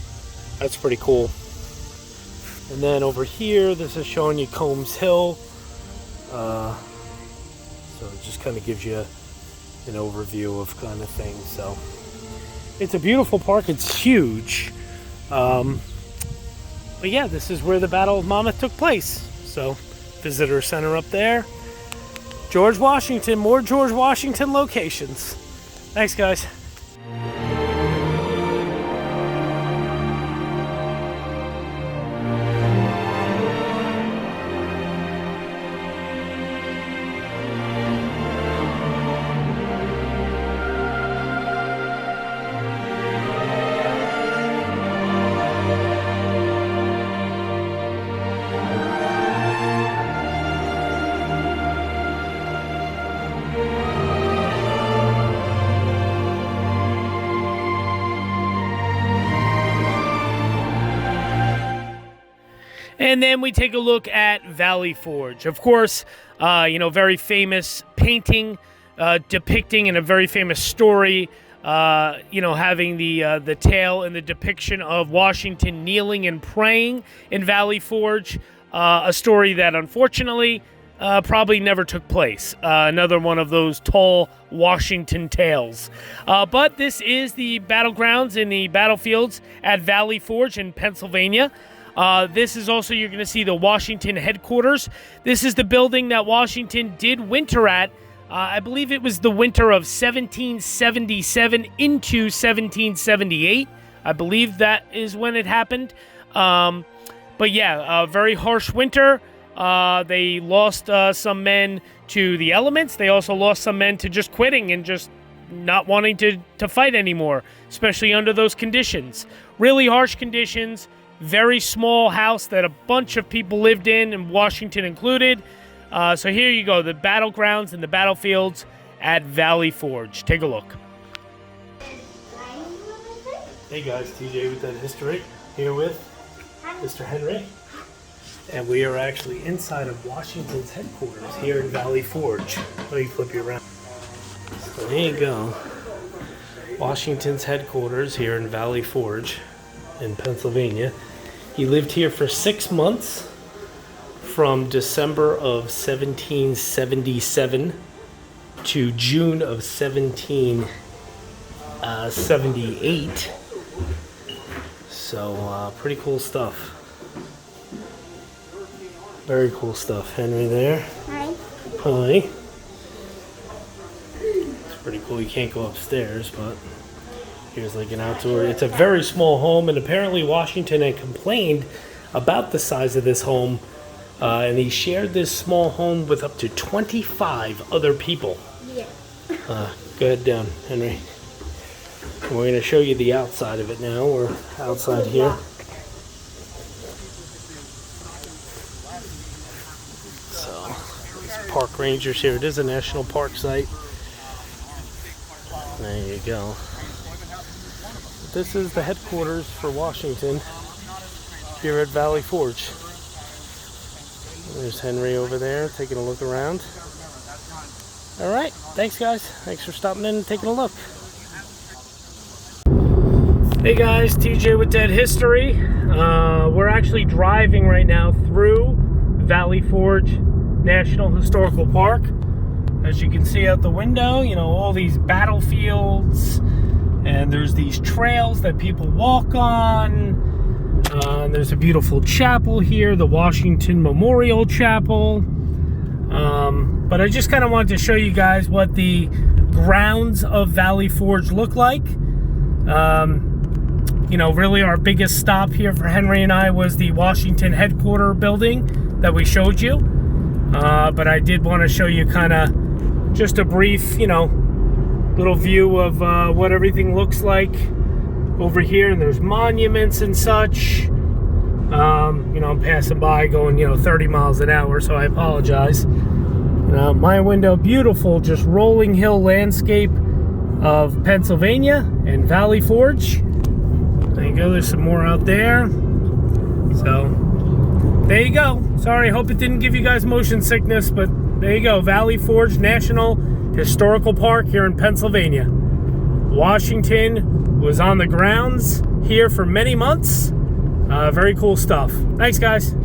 that's pretty cool. And then over here, this is showing you Combs Hill. So it just kind of gives you an overview of kind of things. So it's a beautiful park. It's huge. But yeah, this is where the Battle of Monmouth took place. So visitor center up there. George Washington, more George Washington locations. Thanks, guys. And then we take a look at Valley Forge. Of course, very famous painting depicting in a very famous story, having the tale and the depiction of Washington kneeling and praying in Valley Forge, a story that unfortunately probably never took place. Another one of those tall Washington tales. But this is the battlegrounds in the battlefields at Valley Forge in Pennsylvania. This is also, you're going to see the Washington headquarters. This is the building that Washington did winter at. I believe it was the winter of 1777 into 1778. I believe that is when it happened. But yeah, a very harsh winter. They lost some men to the elements. They also lost some men to just quitting and just not wanting to fight anymore, especially under those conditions. Really harsh conditions. Very small house that a bunch of people lived in, and Washington included. So here you go, the battlegrounds and the battlefields at Valley Forge. Take a look. Hey guys, TJ with Dead History, here with Mr. Henry. And we are actually inside of Washington's headquarters here in Valley Forge. Let me flip you around. So there you go. Washington's headquarters here in Valley Forge in Pennsylvania. He lived here for 6 months from December of 1777 to June of 1778. So pretty cool stuff. Very cool stuff. Henry there. Hi. Hi. It's pretty cool. You can't go upstairs, but here's like an outdoor. It's a very small home, and apparently Washington had complained about the size of this home, and he shared this small home with up to 25 other people. Yeah. Go ahead down, Henry. And we're going to show you the outside of it now. We're outside here. So, these park rangers here. It is a national park site. There you go. This is the headquarters for Washington here at Valley Forge. There's Henry over there taking a look around. All right, thanks guys. Thanks for stopping in and taking a look. Hey guys, TJ with Dead History. We're actually driving right now through Valley Forge National Historical Park. As you can see out the window, all these battlefields, and there's these trails that people walk on. And there's a beautiful chapel here, the Washington Memorial Chapel. But I just kind of wanted to show you guys what the grounds of Valley Forge look like. Really our biggest stop here for Henry and I was the Washington headquarters building that we showed you. But I did want to show you kind of just a brief, little view of what everything looks like over here. And there's monuments and such. I'm passing by going, 30 miles an hour, so I apologize. My window, beautiful, just rolling hill landscape of Pennsylvania and Valley Forge. There you go, there's some more out there. So, there you go. Sorry, hope it didn't give you guys motion sickness, but there you go. Valley Forge National Historical Park here in Pennsylvania. Washington was on the grounds here for many months. Very cool stuff. Thanks, guys.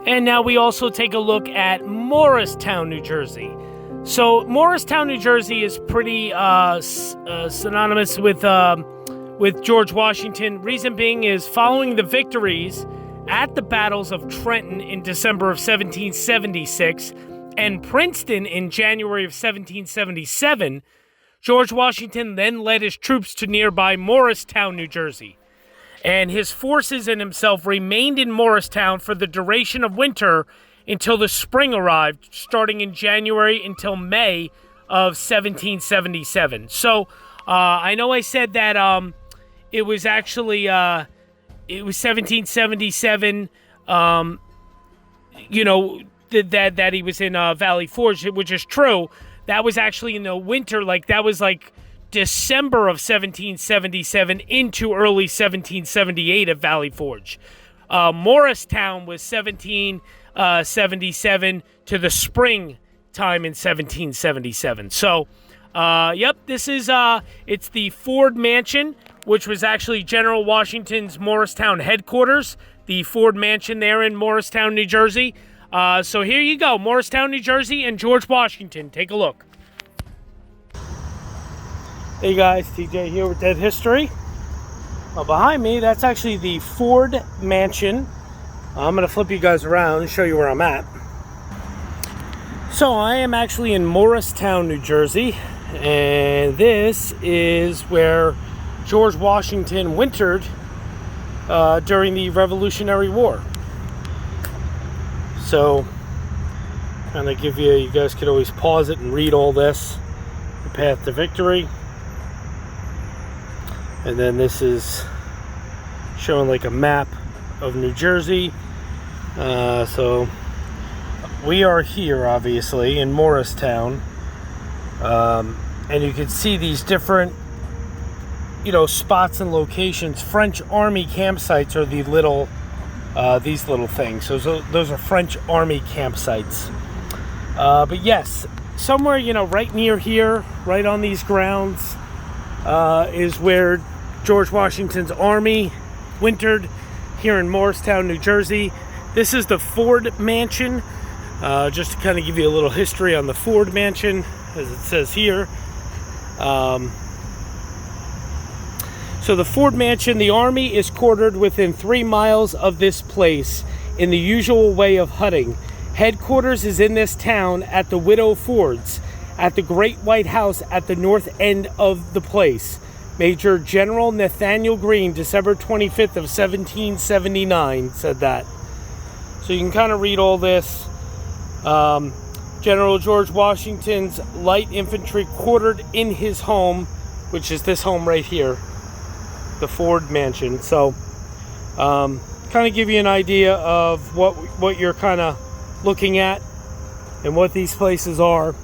And now we also take a look at Morristown, New Jersey. So Morristown, New Jersey is pretty synonymous with George Washington. Reason being is following the victories at the battles of Trenton in December of 1776 and Princeton in January of 1777, George Washington then led his troops to nearby Morristown, New Jersey. And his forces and himself remained in Morristown for the duration of winter until the spring arrived, starting in January until May of 1777. So I know I said that it was actually it was 1777. That he was in Valley Forge, which is true. That was actually in the winter, like that was like December of 1777 into early 1778 at Valley Forge. Morristown was 1777 to the spring time in 1777. So, yep, this is it's the Ford Mansion, which was actually General Washington's Morristown headquarters. The Ford Mansion there in Morristown, New Jersey. So here you go, Morristown, New Jersey, and George Washington. Take a look. Hey guys, TJ here with Dead History. Behind me, that's actually the Ford Mansion. I'm going to flip you guys around and show you where I'm at. So I am actually in Morristown, New Jersey, and this is where George Washington wintered during the Revolutionary War. So, kind of give you guys could always pause it and read all this. The path to victory. And then this is showing like a map of New Jersey. So we are here, obviously, in Morristown. And you can see these different, spots and locations. French Army campsites are the little, these little things. So those are French Army campsites. But yes, somewhere, right near here, right on these grounds, is where George Washington's army wintered here in Morristown, New Jersey. This is the Ford Mansion. Just to kind of give you a little history on the Ford Mansion, as it says here. So the Ford Mansion, the army is quartered within 3 miles of this place in the usual way of hunting. Headquarters is in this town at the Widow Ford's, at the Great White House at the north end of the place. Major General Nathaniel Greene, December 25th of 1779, said that. So you can kind of read all this. General George Washington's light infantry quartered in his home, which is this home right here, the Ford Mansion. So kind of give you an idea of what you're kind of looking at and what these places are.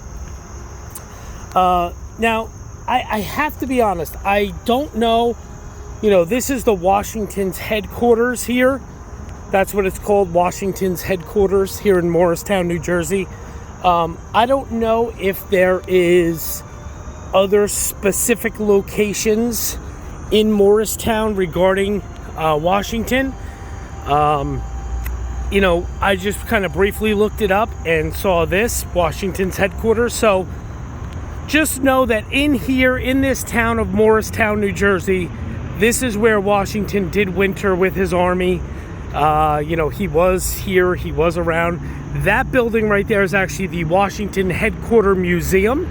Now, I have to be honest, I don't know, this is the Washington's headquarters here. That's what it's called, Washington's headquarters here in Morristown, New Jersey. I don't know if there is other specific locations in Morristown regarding Washington. I just kind of briefly looked it up and saw this, Washington's headquarters. So just know that in this town of Morristown, New Jersey, this is where Washington did winter with his army. He was here, he was around. That building right there is actually the Washington Headquarter Museum.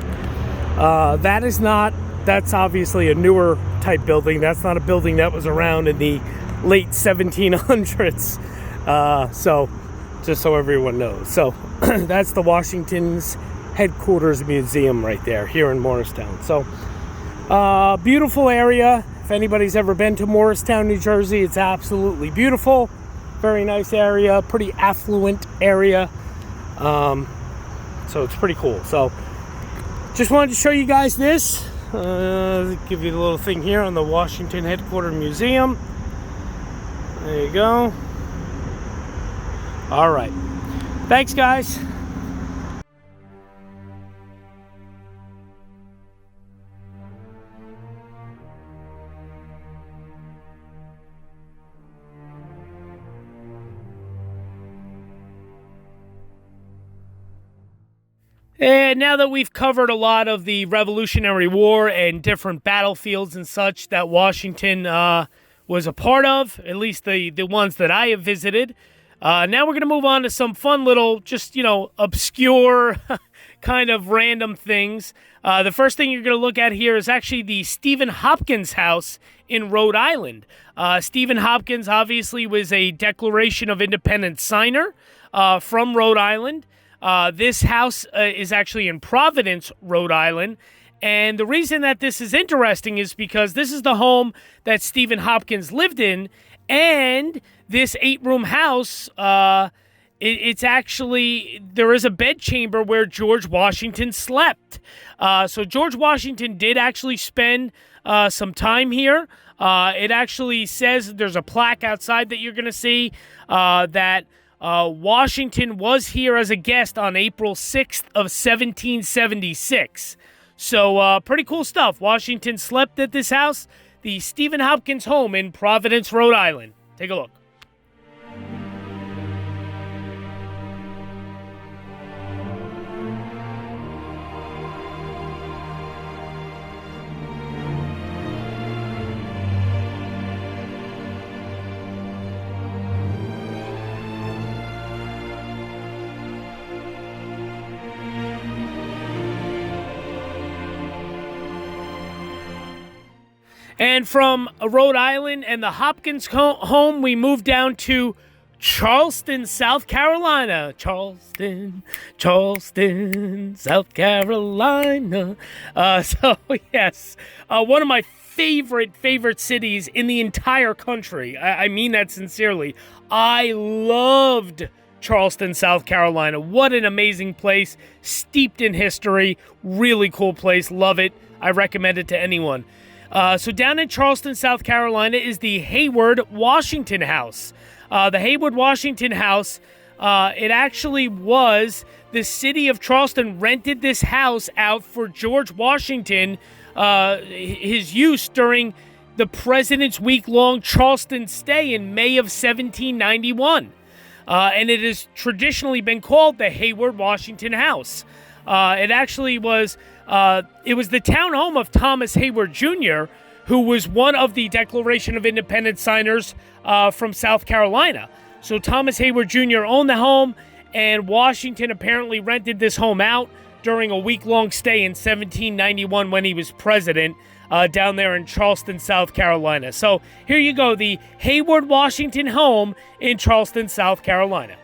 That's obviously a newer type building. That's not a building that was around in the late 1700s. So, just so everyone knows. So, that's the Washington's Headquarters Museum right there, here in Morristown. So, beautiful area. If anybody's ever been to Morristown, New Jersey, it's absolutely beautiful. Very nice area, pretty affluent area. So it's pretty cool. So, just wanted to show you guys this. Give you a little thing here on the Washington Headquarter Museum. There you go. All right. Thanks, guys. And now that we've covered a lot of the Revolutionary War and different battlefields and such that Washington was a part of, at least the ones that I have visited, now we're going to move on to some fun little, just, obscure kind of random things. The first thing you're going to look at here is actually the Stephen Hopkins house in Rhode Island. Stephen Hopkins obviously was a Declaration of Independence signer from Rhode Island. This house is actually in Providence, Rhode Island. And the reason that this is interesting is because this is the home that Stephen Hopkins lived in. And this 8-room house, it's actually, there is a bedchamber where George Washington slept. So George Washington did actually spend some time here. It actually says, there's a plaque outside that you're going to see that Washington was here as a guest on April 6th of 1776. So pretty cool stuff. Washington slept at this house, the Stephen Hopkins home in Providence, Rhode Island. Take a look. And from Rhode Island and the Hopkins home, we move down to Charleston, South Carolina. Charleston, South Carolina. So, yes, one of my favorite cities in the entire country. I mean that sincerely. I loved Charleston, South Carolina. What an amazing place. Steeped in history. Really cool place. Love it. I recommend it to anyone. So down in Charleston, South Carolina is the Hayward Washington House. The Hayward Washington House, it actually was the city of Charleston rented this house out for George Washington, his use during the president's week-long Charleston stay in May of 1791. And it has traditionally been called the Hayward Washington House. It actually was, it was the town home of Thomas Hayward Jr., who was one of the Declaration of Independence signers from South Carolina. So Thomas Hayward Jr. owned the home, and Washington apparently rented this home out during a week-long stay in 1791 when he was president down there in Charleston, South Carolina. So here you go, the Hayward Washington home in Charleston, South Carolina.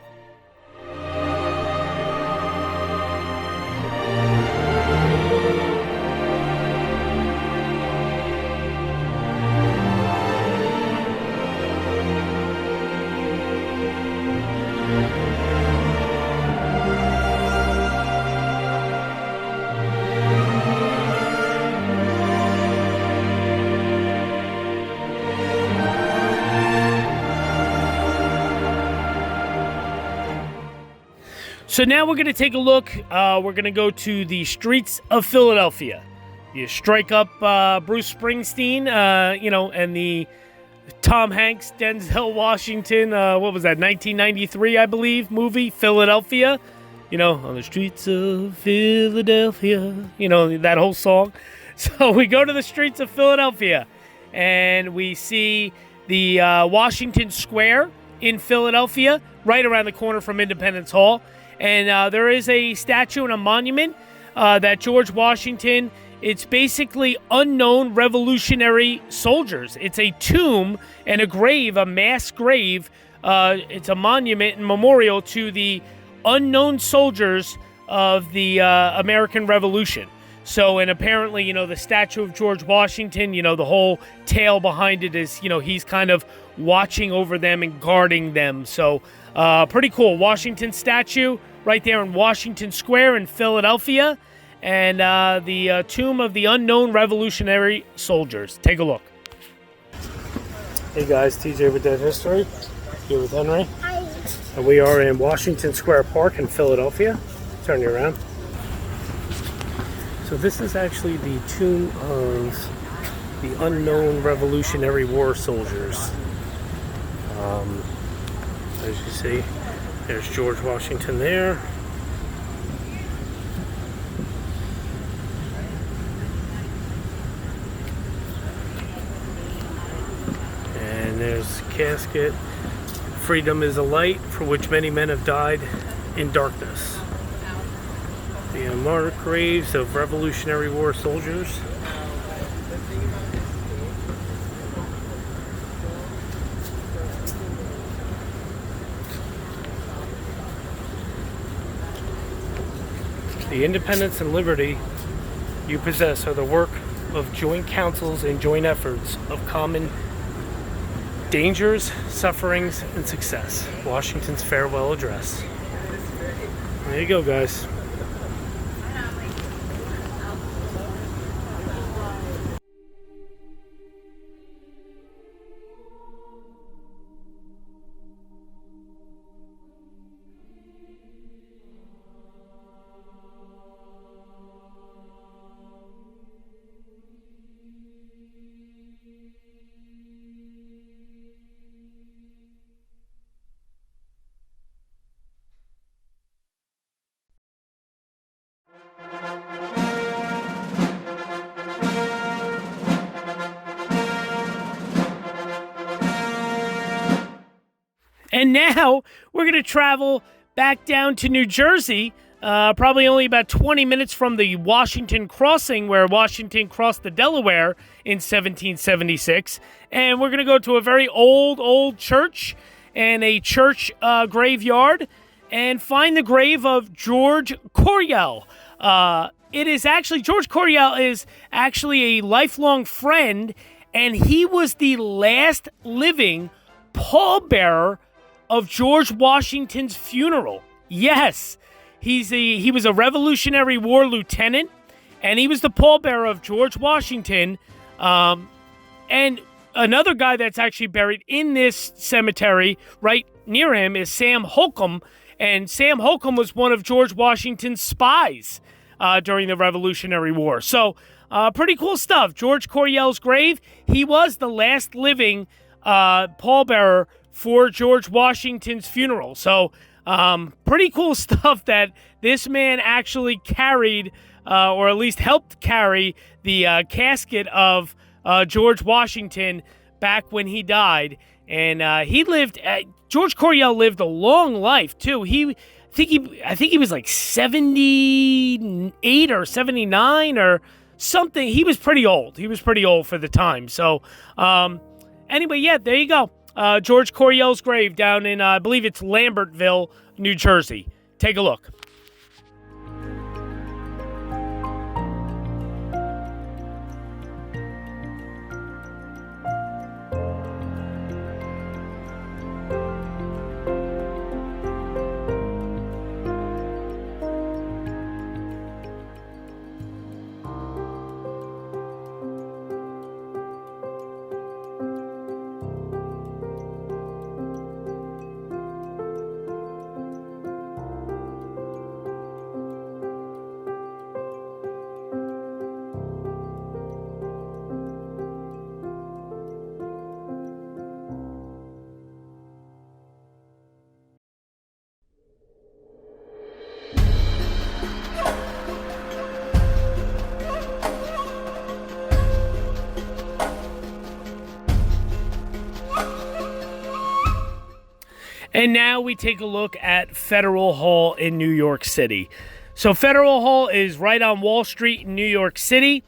So now we're going to take a look. We're going to go to the streets of Philadelphia. You strike up Bruce Springsteen, and the Tom Hanks, Denzel Washington, what was that, 1993, I believe, movie, Philadelphia. On the streets of Philadelphia, that whole song. So we go to the streets of Philadelphia, and we see the Washington Square in Philadelphia, right around the corner from Independence Hall. And there is a statue and a monument that George Washington, it's basically unknown revolutionary soldiers. It's a tomb and a grave, a mass grave. It's a monument and memorial to the unknown soldiers of the American Revolution. So, and apparently, the statue of George Washington, the whole tale behind it is, he's kind of watching over them and guarding them. So, pretty cool. Washington statue right there in Washington Square in Philadelphia, and the tomb of the unknown revolutionary soldiers. Take a look. Hey guys, TJ with Dead History, here with Henry. And we are in Washington Square Park in Philadelphia. Turn you around. So this is actually the tomb of the unknown Revolutionary War soldiers. As you see, there's George Washington there. casket. Freedom is a light for which many men have died in darkness. The unmarked graves of Revolutionary War soldiers. The independence and liberty you possess are the work of joint councils and joint efforts of common dangers, sufferings, and success. Washington's farewell address. There you go, guys. And now we're going to travel back down to New Jersey, probably only about 20 minutes from the Washington crossing where Washington crossed the Delaware in 1776. And we're going to go to a very old church and a church graveyard and find the grave of George Coryell. George Coryell is actually a lifelong friend, and he was the last living pallbearer of George Washington's funeral. Yes, he was a Revolutionary War lieutenant, and he was the pallbearer of George Washington. And another guy that's actually buried in this cemetery right near him is Sam Holcomb, and Sam Holcomb was one of George Washington's spies during the Revolutionary War. So, pretty cool stuff. George Coryell's grave, he was the last living pallbearer for George Washington's funeral. So, pretty cool stuff that this man actually carried, or at least helped carry, the casket of George Washington back when he died. And George Coryell lived a long life too. I think he was like 78 or 79 or something. He was pretty old. He was pretty old for the time. So, anyway, yeah, there you go. George Coryell's grave down in, I believe it's Lambertville, New Jersey. Take a look. And now we take a look at Federal Hall in New York City. So Federal Hall is right on Wall Street in New York City.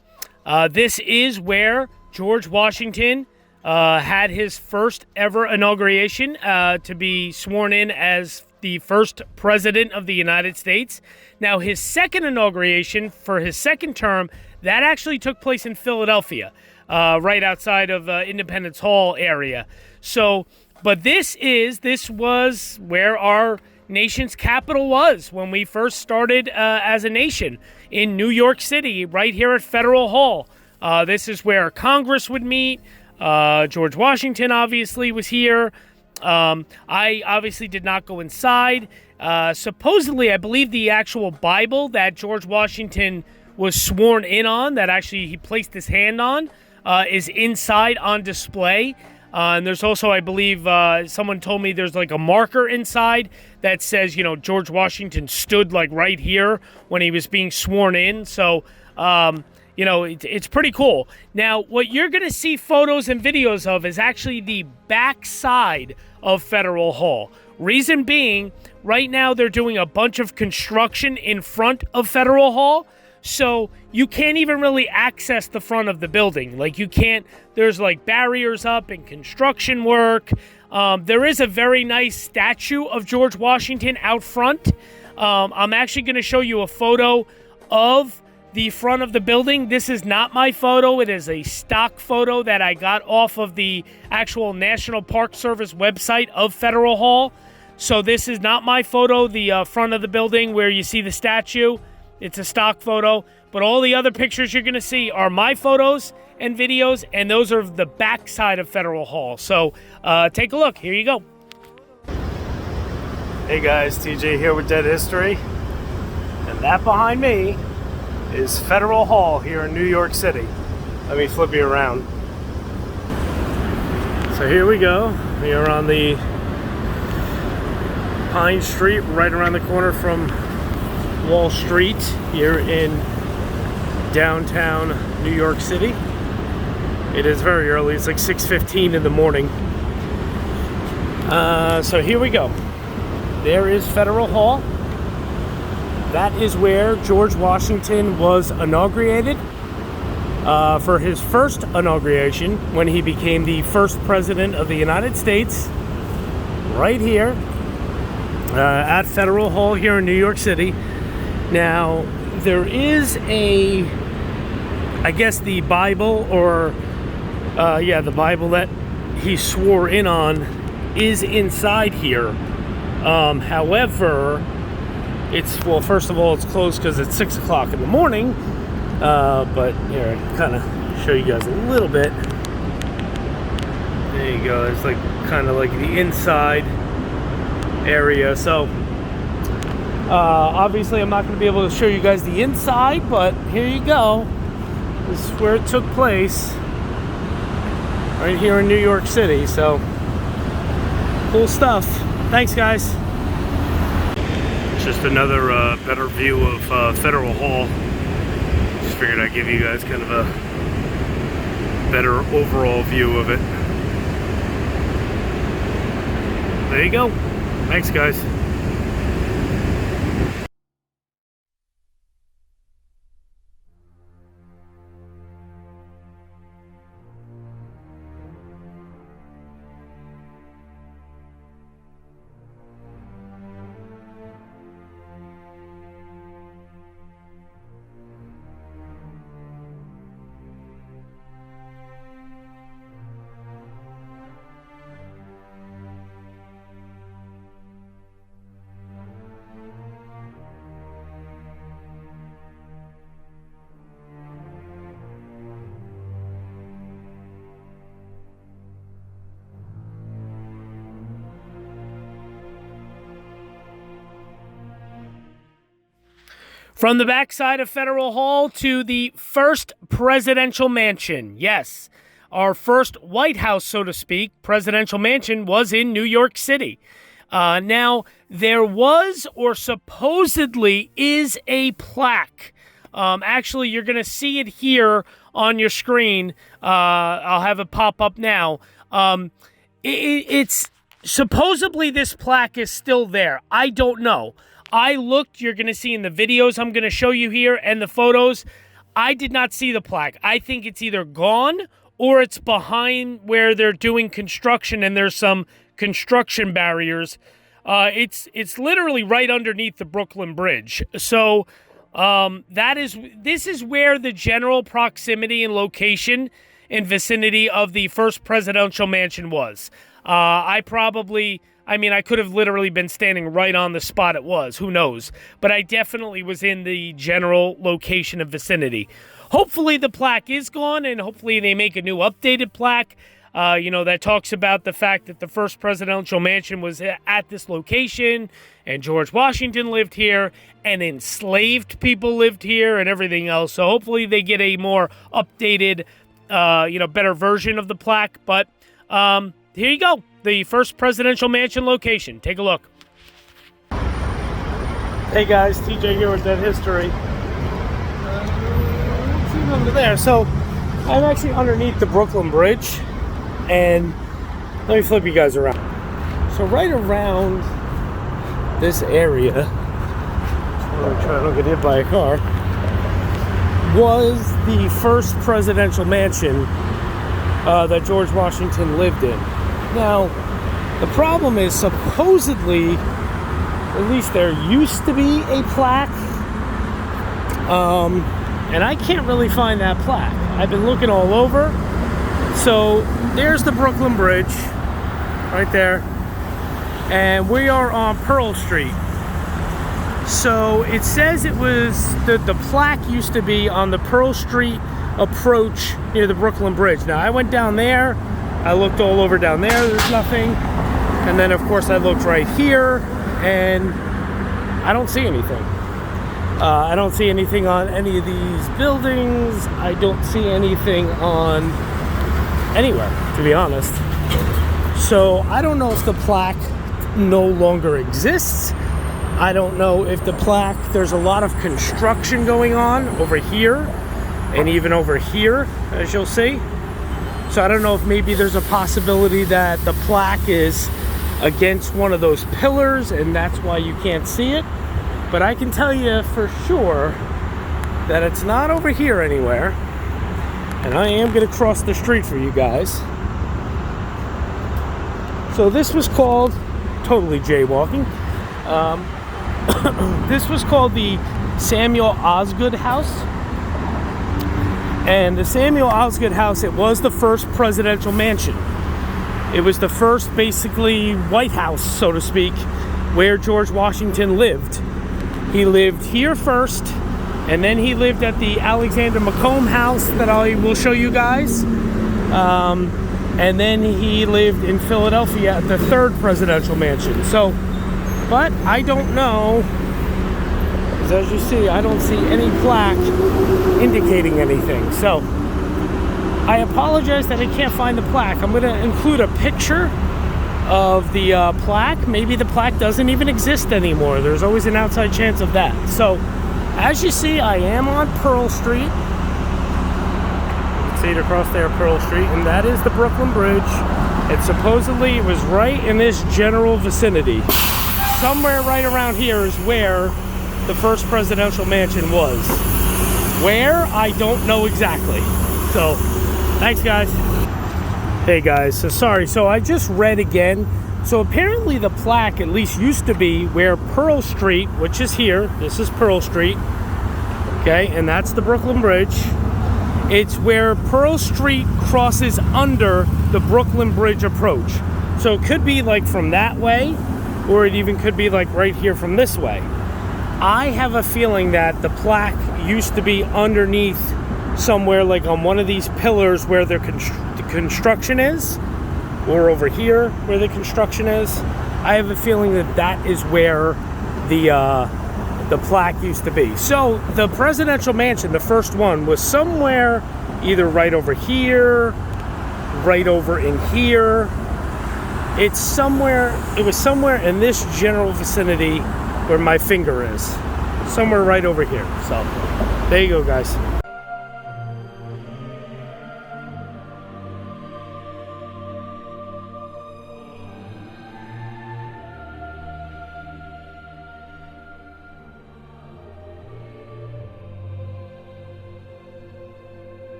This is where George Washington had his first ever inauguration to be sworn in as the first president of the United States. Now, his second inauguration for his second term, that actually took place in Philadelphia, right outside of Independence Hall area. So, but this was where our nation's capital was when we first started as a nation, in New York City, right here at Federal Hall. This is where Congress would meet. George Washington obviously was here. I obviously did not go inside. Supposedly, I believe the actual Bible that George Washington was sworn in on, that actually he placed his hand on, is inside on display. And there's also, I believe, someone told me there's like a marker inside that says, George Washington stood like right here when he was being sworn in. So, you know, it's pretty cool. Now, what you're going to see photos and videos of is actually the back side of Federal Hall. Reason being, right now they're doing a bunch of construction in front of Federal Hall, so you can't even really access the front of the building. Like, you can't, there's like barriers up and construction work. There is a very nice statue of George Washington out front. I'm actually going to show you a photo of the front of the building. This is not my photo. It is a stock photo that I got off of the actual National Park Service website of Federal Hall. So this is not my photo, the front of the building where you see the statue. It's a stock photo. But all the other pictures you're going to see are my photos and videos, and those are the back side of Federal Hall. So take a look. Here you go. Hey guys, TJ here with Dead History. And that behind me is Federal Hall here in New York City. Let me flip you around. So here we go. We are on the Pine Street, right around the corner from Wall Street, here in downtown New York City. It is very early. It's like 6:15 in the morning. So here we go. There is Federal Hall. That is where George Washington was inaugurated for his first inauguration when he became the first president of the United States, right here at Federal Hall here in New York City. Now, there is I guess the Bible, or the Bible that he swore in on is inside here. However, well, first of all, it's closed because it's 6 o'clock in the morning. But here, kind of show you guys a little bit. There you go. It's like kind of like the inside area. So obviously I'm not going to be able to show you guys the inside, but here you go. This is where it took place, right here in New York City. So cool stuff. Thanks, guys. Just another better view of Federal Hall. Just figured I'd give you guys kind of a better overall view of it. There you go. Thanks, guys. From the backside of Federal Hall to the first presidential mansion. Yes, our first White House, so to speak, presidential mansion was in New York City. Now, there was, or supposedly is, a plaque. Actually, you're going to see it here on your screen. I'll have it pop up now. It's supposedly this plaque is still there. I don't know. I looked, you're going to see in the videos I'm going to show you here and the photos, I did not see the plaque. I think it's either gone or it's behind where they're doing construction and there's some construction barriers. It's literally right underneath the Brooklyn Bridge. So this is where the general proximity and location and vicinity of the first presidential mansion was. I could have literally been standing right on the spot it was. Who knows? But I definitely was in the general location and vicinity. Hopefully the plaque is gone, and hopefully they make a new updated plaque, that talks about the fact that the first presidential mansion was at this location, and George Washington lived here, and enslaved people lived here, and everything else. So hopefully they get a more updated, better version of the plaque. But here you go. The first presidential mansion location. Take a look. Hey guys, TJ here with Dead History. Let's see if under there. So I'm actually underneath the Brooklyn Bridge, and let me flip you guys around. So right around this area, I'm trying not to get hit by a car, was the first presidential mansion that George Washington lived in. Now, the problem is supposedly, at least there used to be a plaque, and I can't really find that plaque. I've been looking all over. So there's the Brooklyn Bridge right there, and we are on Pearl Street. So it says it was the plaque used to be on the Pearl Street approach near the Brooklyn Bridge. Now I went down there, I looked all over down there, there's nothing, and then of course I looked right here, and I don't see anything. I don't see anything on any of these buildings. I don't see anything on anywhere, to be honest. So I don't know if the plaque no longer exists. I don't know if the plaque, there's a lot of construction going on over here and even over here, as you'll see. So I don't know if maybe there's a possibility that the plaque is against one of those pillars and that's why you can't see it. But I can tell you for sure that it's not over here anywhere. And I am going to cross the street for you guys. So this was called, totally jaywalking, this was called the Samuel Osgood House. And the Samuel Osgood House, it was the first presidential mansion. It was the first basically White House, so to speak, where George Washington lived. He lived here first, and then he lived at the Alexander Macomb House that I will show you guys. And then he lived in Philadelphia at the third presidential mansion. So, but I don't know, because as you see, I don't see any plaque indicating anything. So, I apologize that I can't find the plaque. I'm going to include a picture of the plaque. Maybe the plaque doesn't even exist anymore. There's always an outside chance of that. So, as you see, I am on Pearl Street. You can see it across there, Pearl Street, and that is the Brooklyn Bridge. And supposedly it was right in this general vicinity. Somewhere right around here is where the first presidential mansion was. Where? I don't know exactly. So, thanks guys. Hey guys, so sorry, so I just read again. So apparently the plaque at least used to be where Pearl Street, which is here, this is Pearl Street, okay, and that's the Brooklyn Bridge. It's where Pearl Street crosses under the Brooklyn Bridge approach. So it could be like from that way, or it even could be like right here from this way. I have a feeling that the plaque used to be underneath somewhere, like on one of these pillars where the construction is, or over here where the construction is. I have a feeling that that is where the plaque used to be. So the presidential mansion, the first one, was somewhere either right over here, right over in here. It was somewhere in this general vicinity where my finger is. Somewhere right over here. So there you go, guys.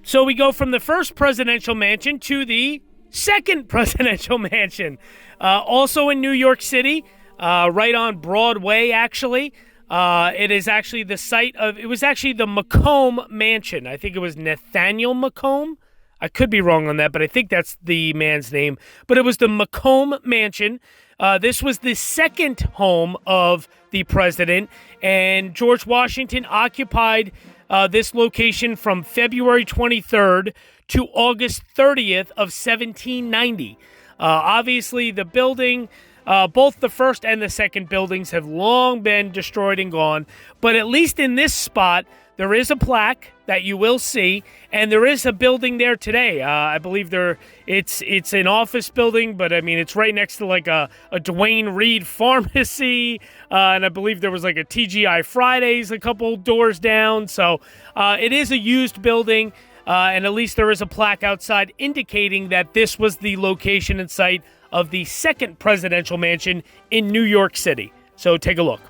So we go from the first presidential mansion to the second presidential mansion, also in New York City, right on Broadway, actually. It is actually the site of, it was actually the Macomb Mansion. I think it was Nathaniel Macomb. I could be wrong on that, but I think that's the man's name. But it was the Macomb Mansion. This was the second home of the president, and George Washington occupied this location from February 23rd to August 30th of 1790. Obviously, the building, both the first and the second buildings have long been destroyed and gone, but at least in this spot, there is a plaque that you will see, and there is a building there today. I believe it's an office building, but I mean it's right next to like a Dwayne Reed pharmacy, and I believe there was like a TGI Fridays a couple doors down. So it is a used building, and at least there is a plaque outside indicating that this was the location and site of the second presidential mansion in New York City. So take a look.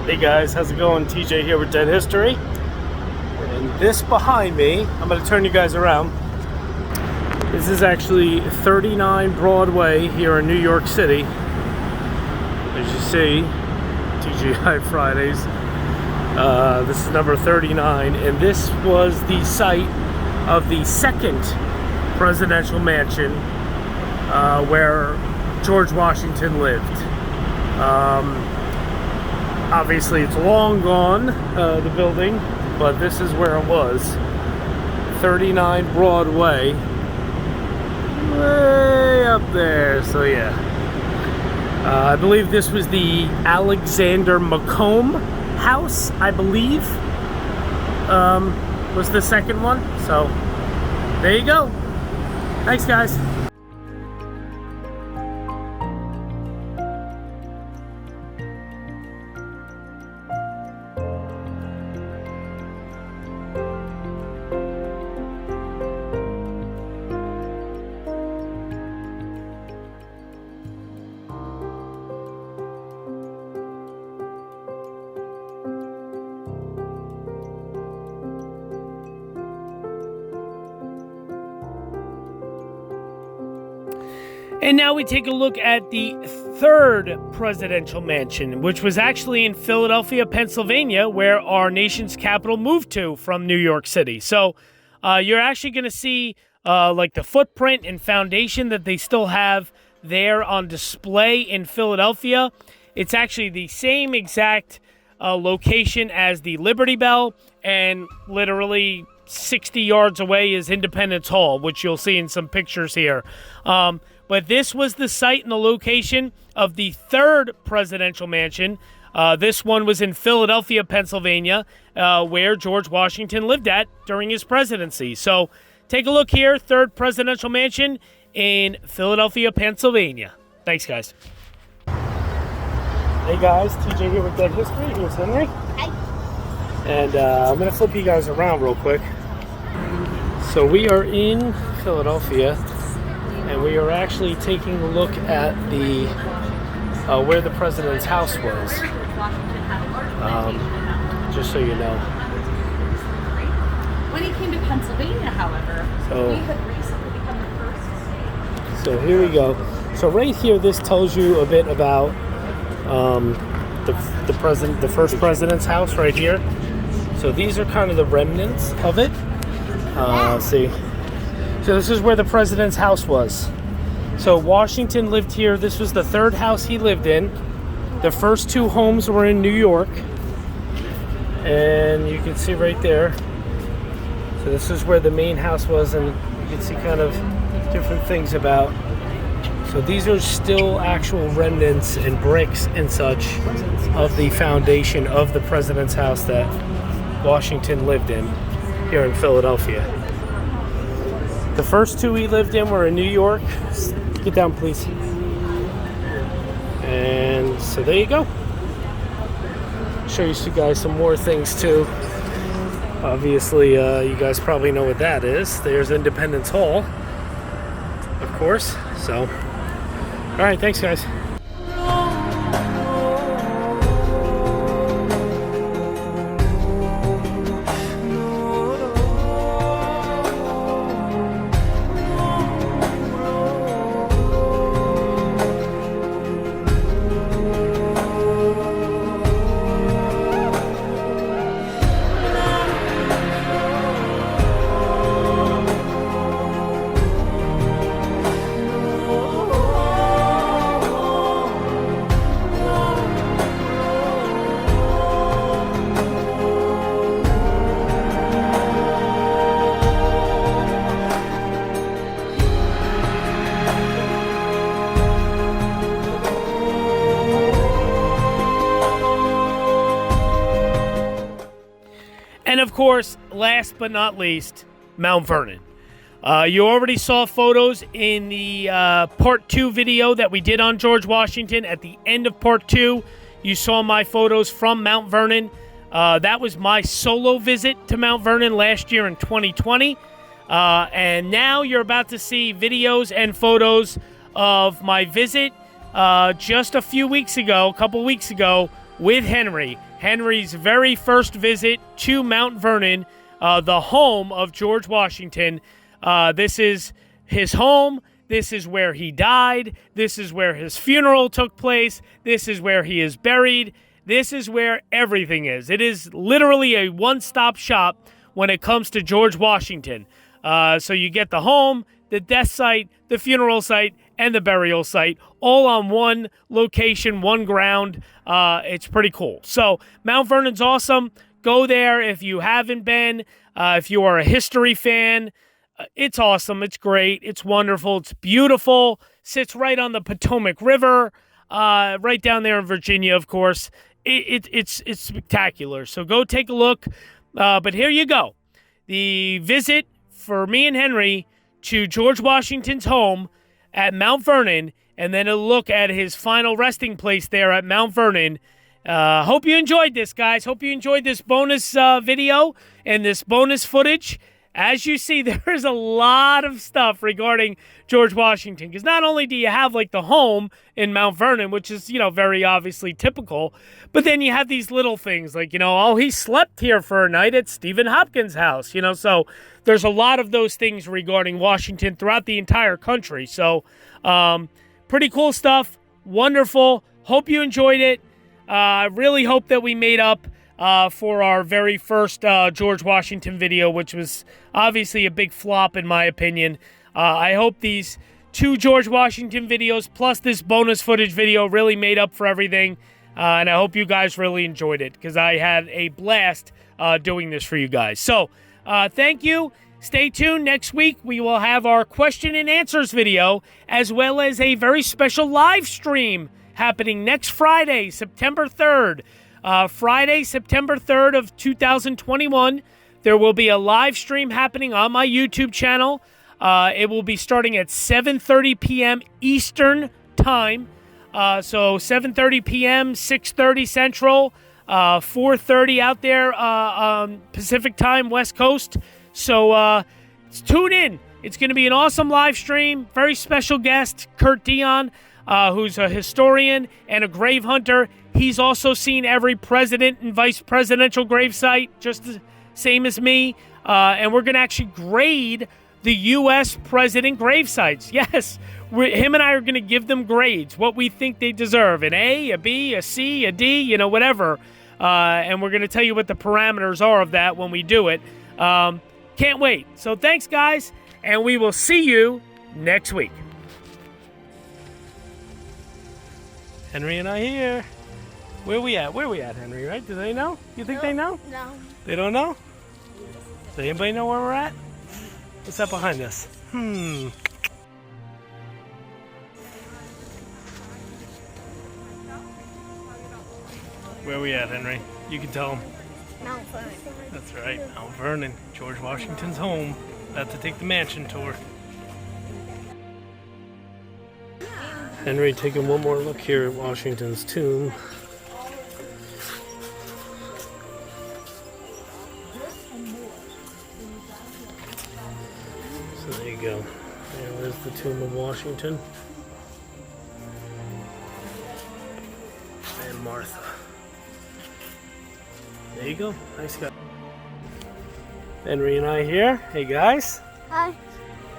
Hey guys, how's it going? TJ here with Dead History. And this behind me, I'm going to turn you guys around. This is actually 39 Broadway here in New York City. As you see, TGI Fridays. This is number 39, and this was the site of the second presidential mansion where George Washington lived. Obviously, it's long gone, the building, but this is where it was. 39 Broadway. Way up there, so yeah. I believe this was the Alexander Macomb house, I believe, was the second one. So, there you go. Thanks, guys. And now we take a look at the third presidential mansion, which was actually in Philadelphia, Pennsylvania, where our nation's capital moved to from New York City. So you're actually going to see like the footprint and foundation that they still have there on display in Philadelphia. It's actually the same exact location as the Liberty Bell, and literally 60 yards away is Independence Hall, which you'll see in some pictures here. But this was the site and the location of the third presidential mansion. This one was in Philadelphia, Pennsylvania, where George Washington lived at during his presidency. So take a look here, third presidential mansion in Philadelphia, Pennsylvania. Thanks, guys. Hey guys, TJ here with Dead History. Here's Henry. Hi. And I'm going to flip you guys around real quick. So we are in Philadelphia, and we are actually taking a look at the where the president's house was. Just so you know. When he came to Pennsylvania, however, he had recently become the first. So here we go. So right here, this tells you a bit about the first president's house right here. So these are kind of the remnants of it. See. So this is where the president's house was. So Washington lived here. This was the third house he lived in. The first two homes were in New York. And you can see right there. So this is where the main house was, and you can see kind of different things about. So these are still actual remnants and bricks and such of the foundation of the president's house that Washington lived in here in Philadelphia. The first two he lived in were in New York. Get down, please. And so there you go. Show you guys some more things too. Obviously, you guys probably know what that is. There's Independence Hall, of course. So, all right, thanks, guys. And of course, last but not least, Mount Vernon. You already saw photos in the part 2 video that we did on George Washington. At the end of part 2, you saw my photos from Mount Vernon. That was my solo visit to Mount Vernon last year in 2020. And now you're about to see videos and photos of my visit just a couple weeks ago, with Henry. Henry's very first visit to Mount Vernon, the home of George Washington. This is his home. This is where he died. This is where his funeral took place. This is where he is buried. This is where everything is. It is literally a one-stop shop when it comes to George Washington. So you get the home, the death site, the funeral site, and the burial site, all on one location, one ground. It's pretty cool. So Mount Vernon's awesome. Go there if you haven't been. If you are a history fan, it's awesome. It's great. It's wonderful. It's beautiful. Sits right on the Potomac River, right down there in Virginia, of course. It's spectacular. So go take a look. But here you go. The visit for me and Henry to George Washington's home at Mount Vernon, and then a look at his final resting place there at Mount Vernon. Hope you enjoyed this, guys. Hope you enjoyed this bonus video and this bonus footage. As you see, there's a lot of stuff regarding George Washington, because not only do you have like the home in Mount Vernon, which is, very obviously typical, but then you have these little things like, he slept here for a night at Stephen Hopkins' house, so there's a lot of those things regarding Washington throughout the entire country. So pretty cool stuff. Wonderful. Hope you enjoyed it. I really hope that we made up for our very first George Washington video, which was obviously a big flop in my opinion. I hope these 2 George Washington videos plus this bonus footage video really made up for everything. And I hope you guys really enjoyed it, because I had a blast doing this for you guys. So thank you. Stay tuned. Next week, we will have our question and answers video, as well as a very special live stream happening next Friday, September 3rd. Friday, September 3rd of 2021, there will be a live stream happening on my YouTube channel. It will be starting at 7:30 p.m. Eastern Time. So 7:30 p.m., 6:30 Central, 4:30 out there Pacific Time, West Coast. So tune in. It's going to be an awesome live stream. Very special guest, Kurt Dion, who's a historian and a grave hunter. He's also seen every president and vice presidential gravesite, just the same as me. And we're going to actually grade the U.S. president gravesites. Yes, him and I are going to give them grades, what we think they deserve. An A, a B, a C, a D, whatever. And we're going to tell you what the parameters are of that when we do it. Can't wait. So thanks, guys, and we will see you next week. Henry and I here. Where we at, Henry, right? Do they know? You think they know? No. They don't know? Does anybody know where we're at? What's that behind us? Where we at, Henry? You can tell them. Mount Vernon. That's right, Mount Vernon, George Washington's home. About to take the mansion tour. Henry taking one more look here at Washington's tomb. So there you go. There's the tomb of Washington. And Martha. There you go. Nice guy. Henry and I here. Hey guys. Hi.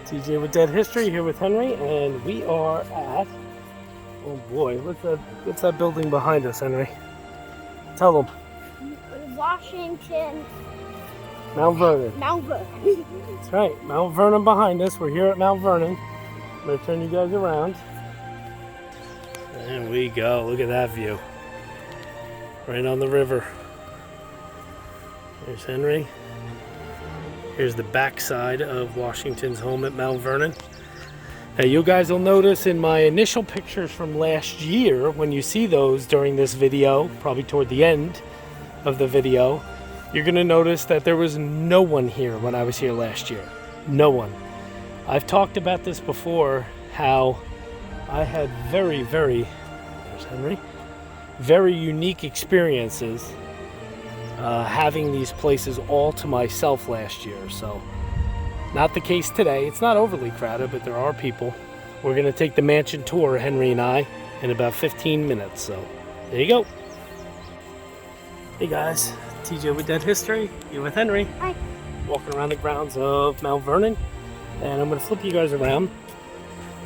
TJ with Dead History here with Henry, and we are at, oh boy, what's that building behind us, Henry? Tell them. Washington. Mount Vernon. Mount Vernon. That's right, Mount Vernon behind us. We're here at Mount Vernon. I'm going to turn you guys around. There we go. Look at that view. Right on the river. There's Henry. Here's the backside of Washington's home at Mount Vernon. Now you guys will notice in my initial pictures from last year, when you see those during this video, probably toward the end of the video, you're going to notice that there was no one here when I was here last year. No one. I've talked about this before, how I had there's Henry, very unique experiences having these places all to myself last year. So, not the case today. It's not overly crowded, but there are people. We're going to take the mansion tour, Henry and I, in about 15 minutes. So, there you go. Hey guys, TJ with Dead History. You're with Henry. Hi. Walking around the grounds of Mount Vernon. And I'm going to flip you guys around.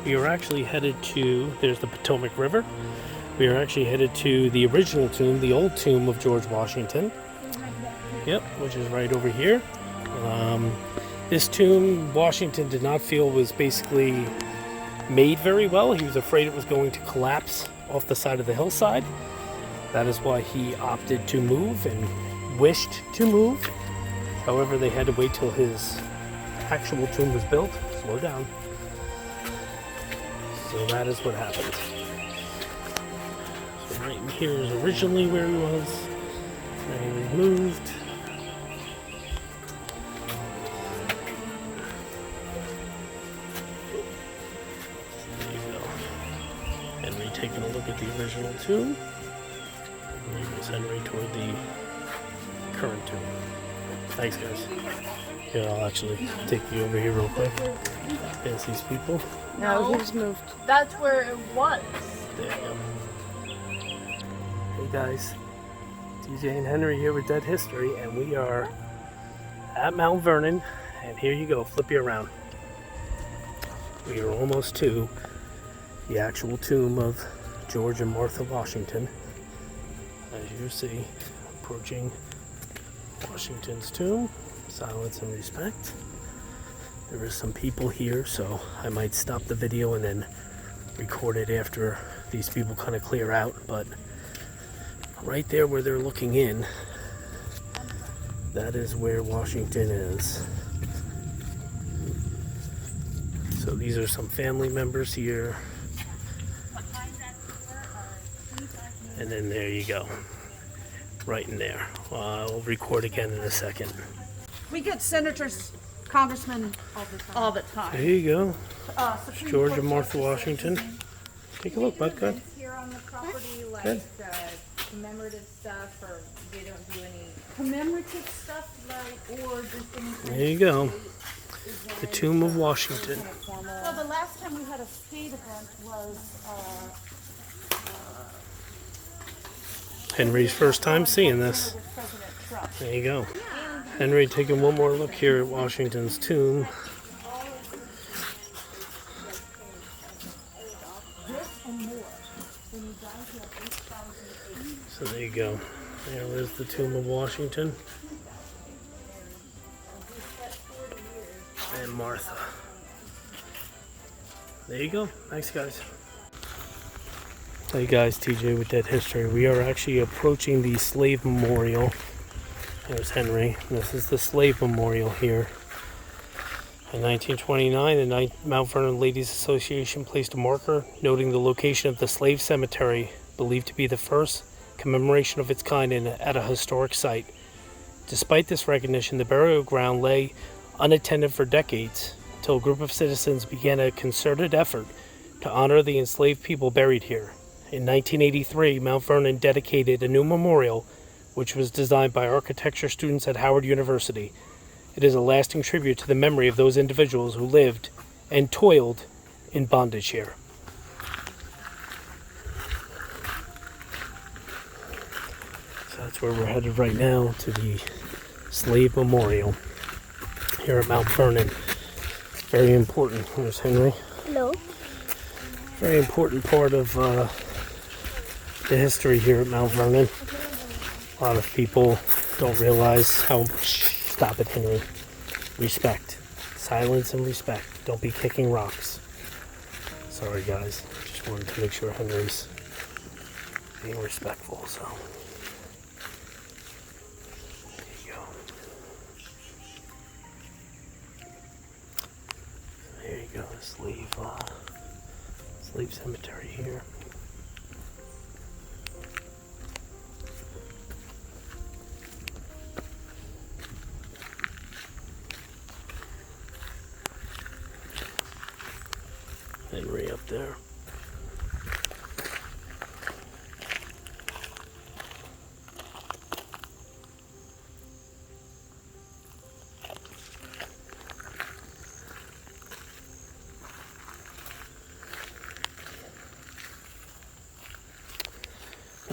We are actually headed to, there's the Potomac River. We are actually headed to the original tomb, the old tomb of George Washington. Yep, which is right over here. This tomb, Washington did not feel was basically made very well. He was afraid it was going to collapse off the side of the hillside. That is why he opted to move and wished to move. However, they had to wait till his actual tomb was built. Slow down. So that is what happened. So right in here is originally where he was. And he moved. Henry taking a look at the original tomb. And there goes Henry toward the current tomb. Thanks, guys. Here, I'll actually take you over here real quick. There's these people. No, he just moved. That's where it was. There you go. Hey guys, TJ and Henry here with Dead History, and we are at Mount Vernon. And here you go, flip you around. We are almost to the actual tomb of George and Martha Washington. As you see, approaching Washington's tomb. Silence and respect. There is some people here, so I might stop the video and then record it after these people kind of clear out. But right there where they're looking in, that is where Washington is. So these are some family members here. And then there you go. Right in there. I'll record again in a second. We get senators, congressmen all the time. There you go. Supreme George Court and Martha justices. Washington. Take a look, bud. Good. Here on the property, like Good. commemorative stuff, or they don't do any. Commemorative stuff, like, or just anything. There you go. The tomb of Washington. Well, the last time we had a state event was Henry's first time seeing this. with President Trump. There you go. Henry taking one more look here at Washington's tomb. So there you go. There is the tomb of Washington. And Martha. There you go. Thanks, guys. Hey guys, TJ with Dead History. We are actually approaching the slave memorial. There's Henry. This is the slave memorial here. In 1929, the Mount Vernon Ladies Association placed a marker noting the location of the slave cemetery, believed to be the first commemoration of its kind at a historic site. Despite this recognition, the burial ground lay unattended for decades, until a group of citizens began a concerted effort to honor the enslaved people buried here. In 1983, Mount Vernon dedicated a new memorial, which was designed by architecture students at Howard University. It is a lasting tribute to the memory of those individuals who lived and toiled in bondage here. So that's where we're headed right now, to the slave memorial here at Mount Vernon. Very important. There's Henry. Hello. Very important part of the history here at Mount Vernon. A lot of people don't realize how... Stop it, Henry. Respect. Silence and respect. Don't be kicking rocks. Sorry, guys. Just wanted to make sure Henry's being respectful, so... There you go, slave cemetery. here.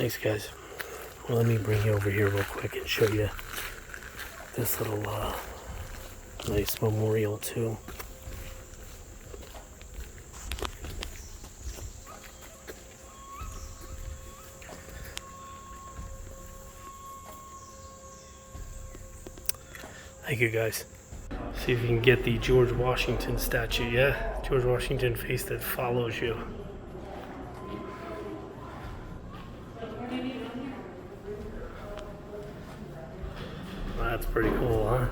Thanks, guys. Well, let me bring you over here real quick and show you this little nice memorial too. Thank you, guys. See if you can get the George Washington statue. Yeah, George Washington face that follows you. That's pretty cool, huh?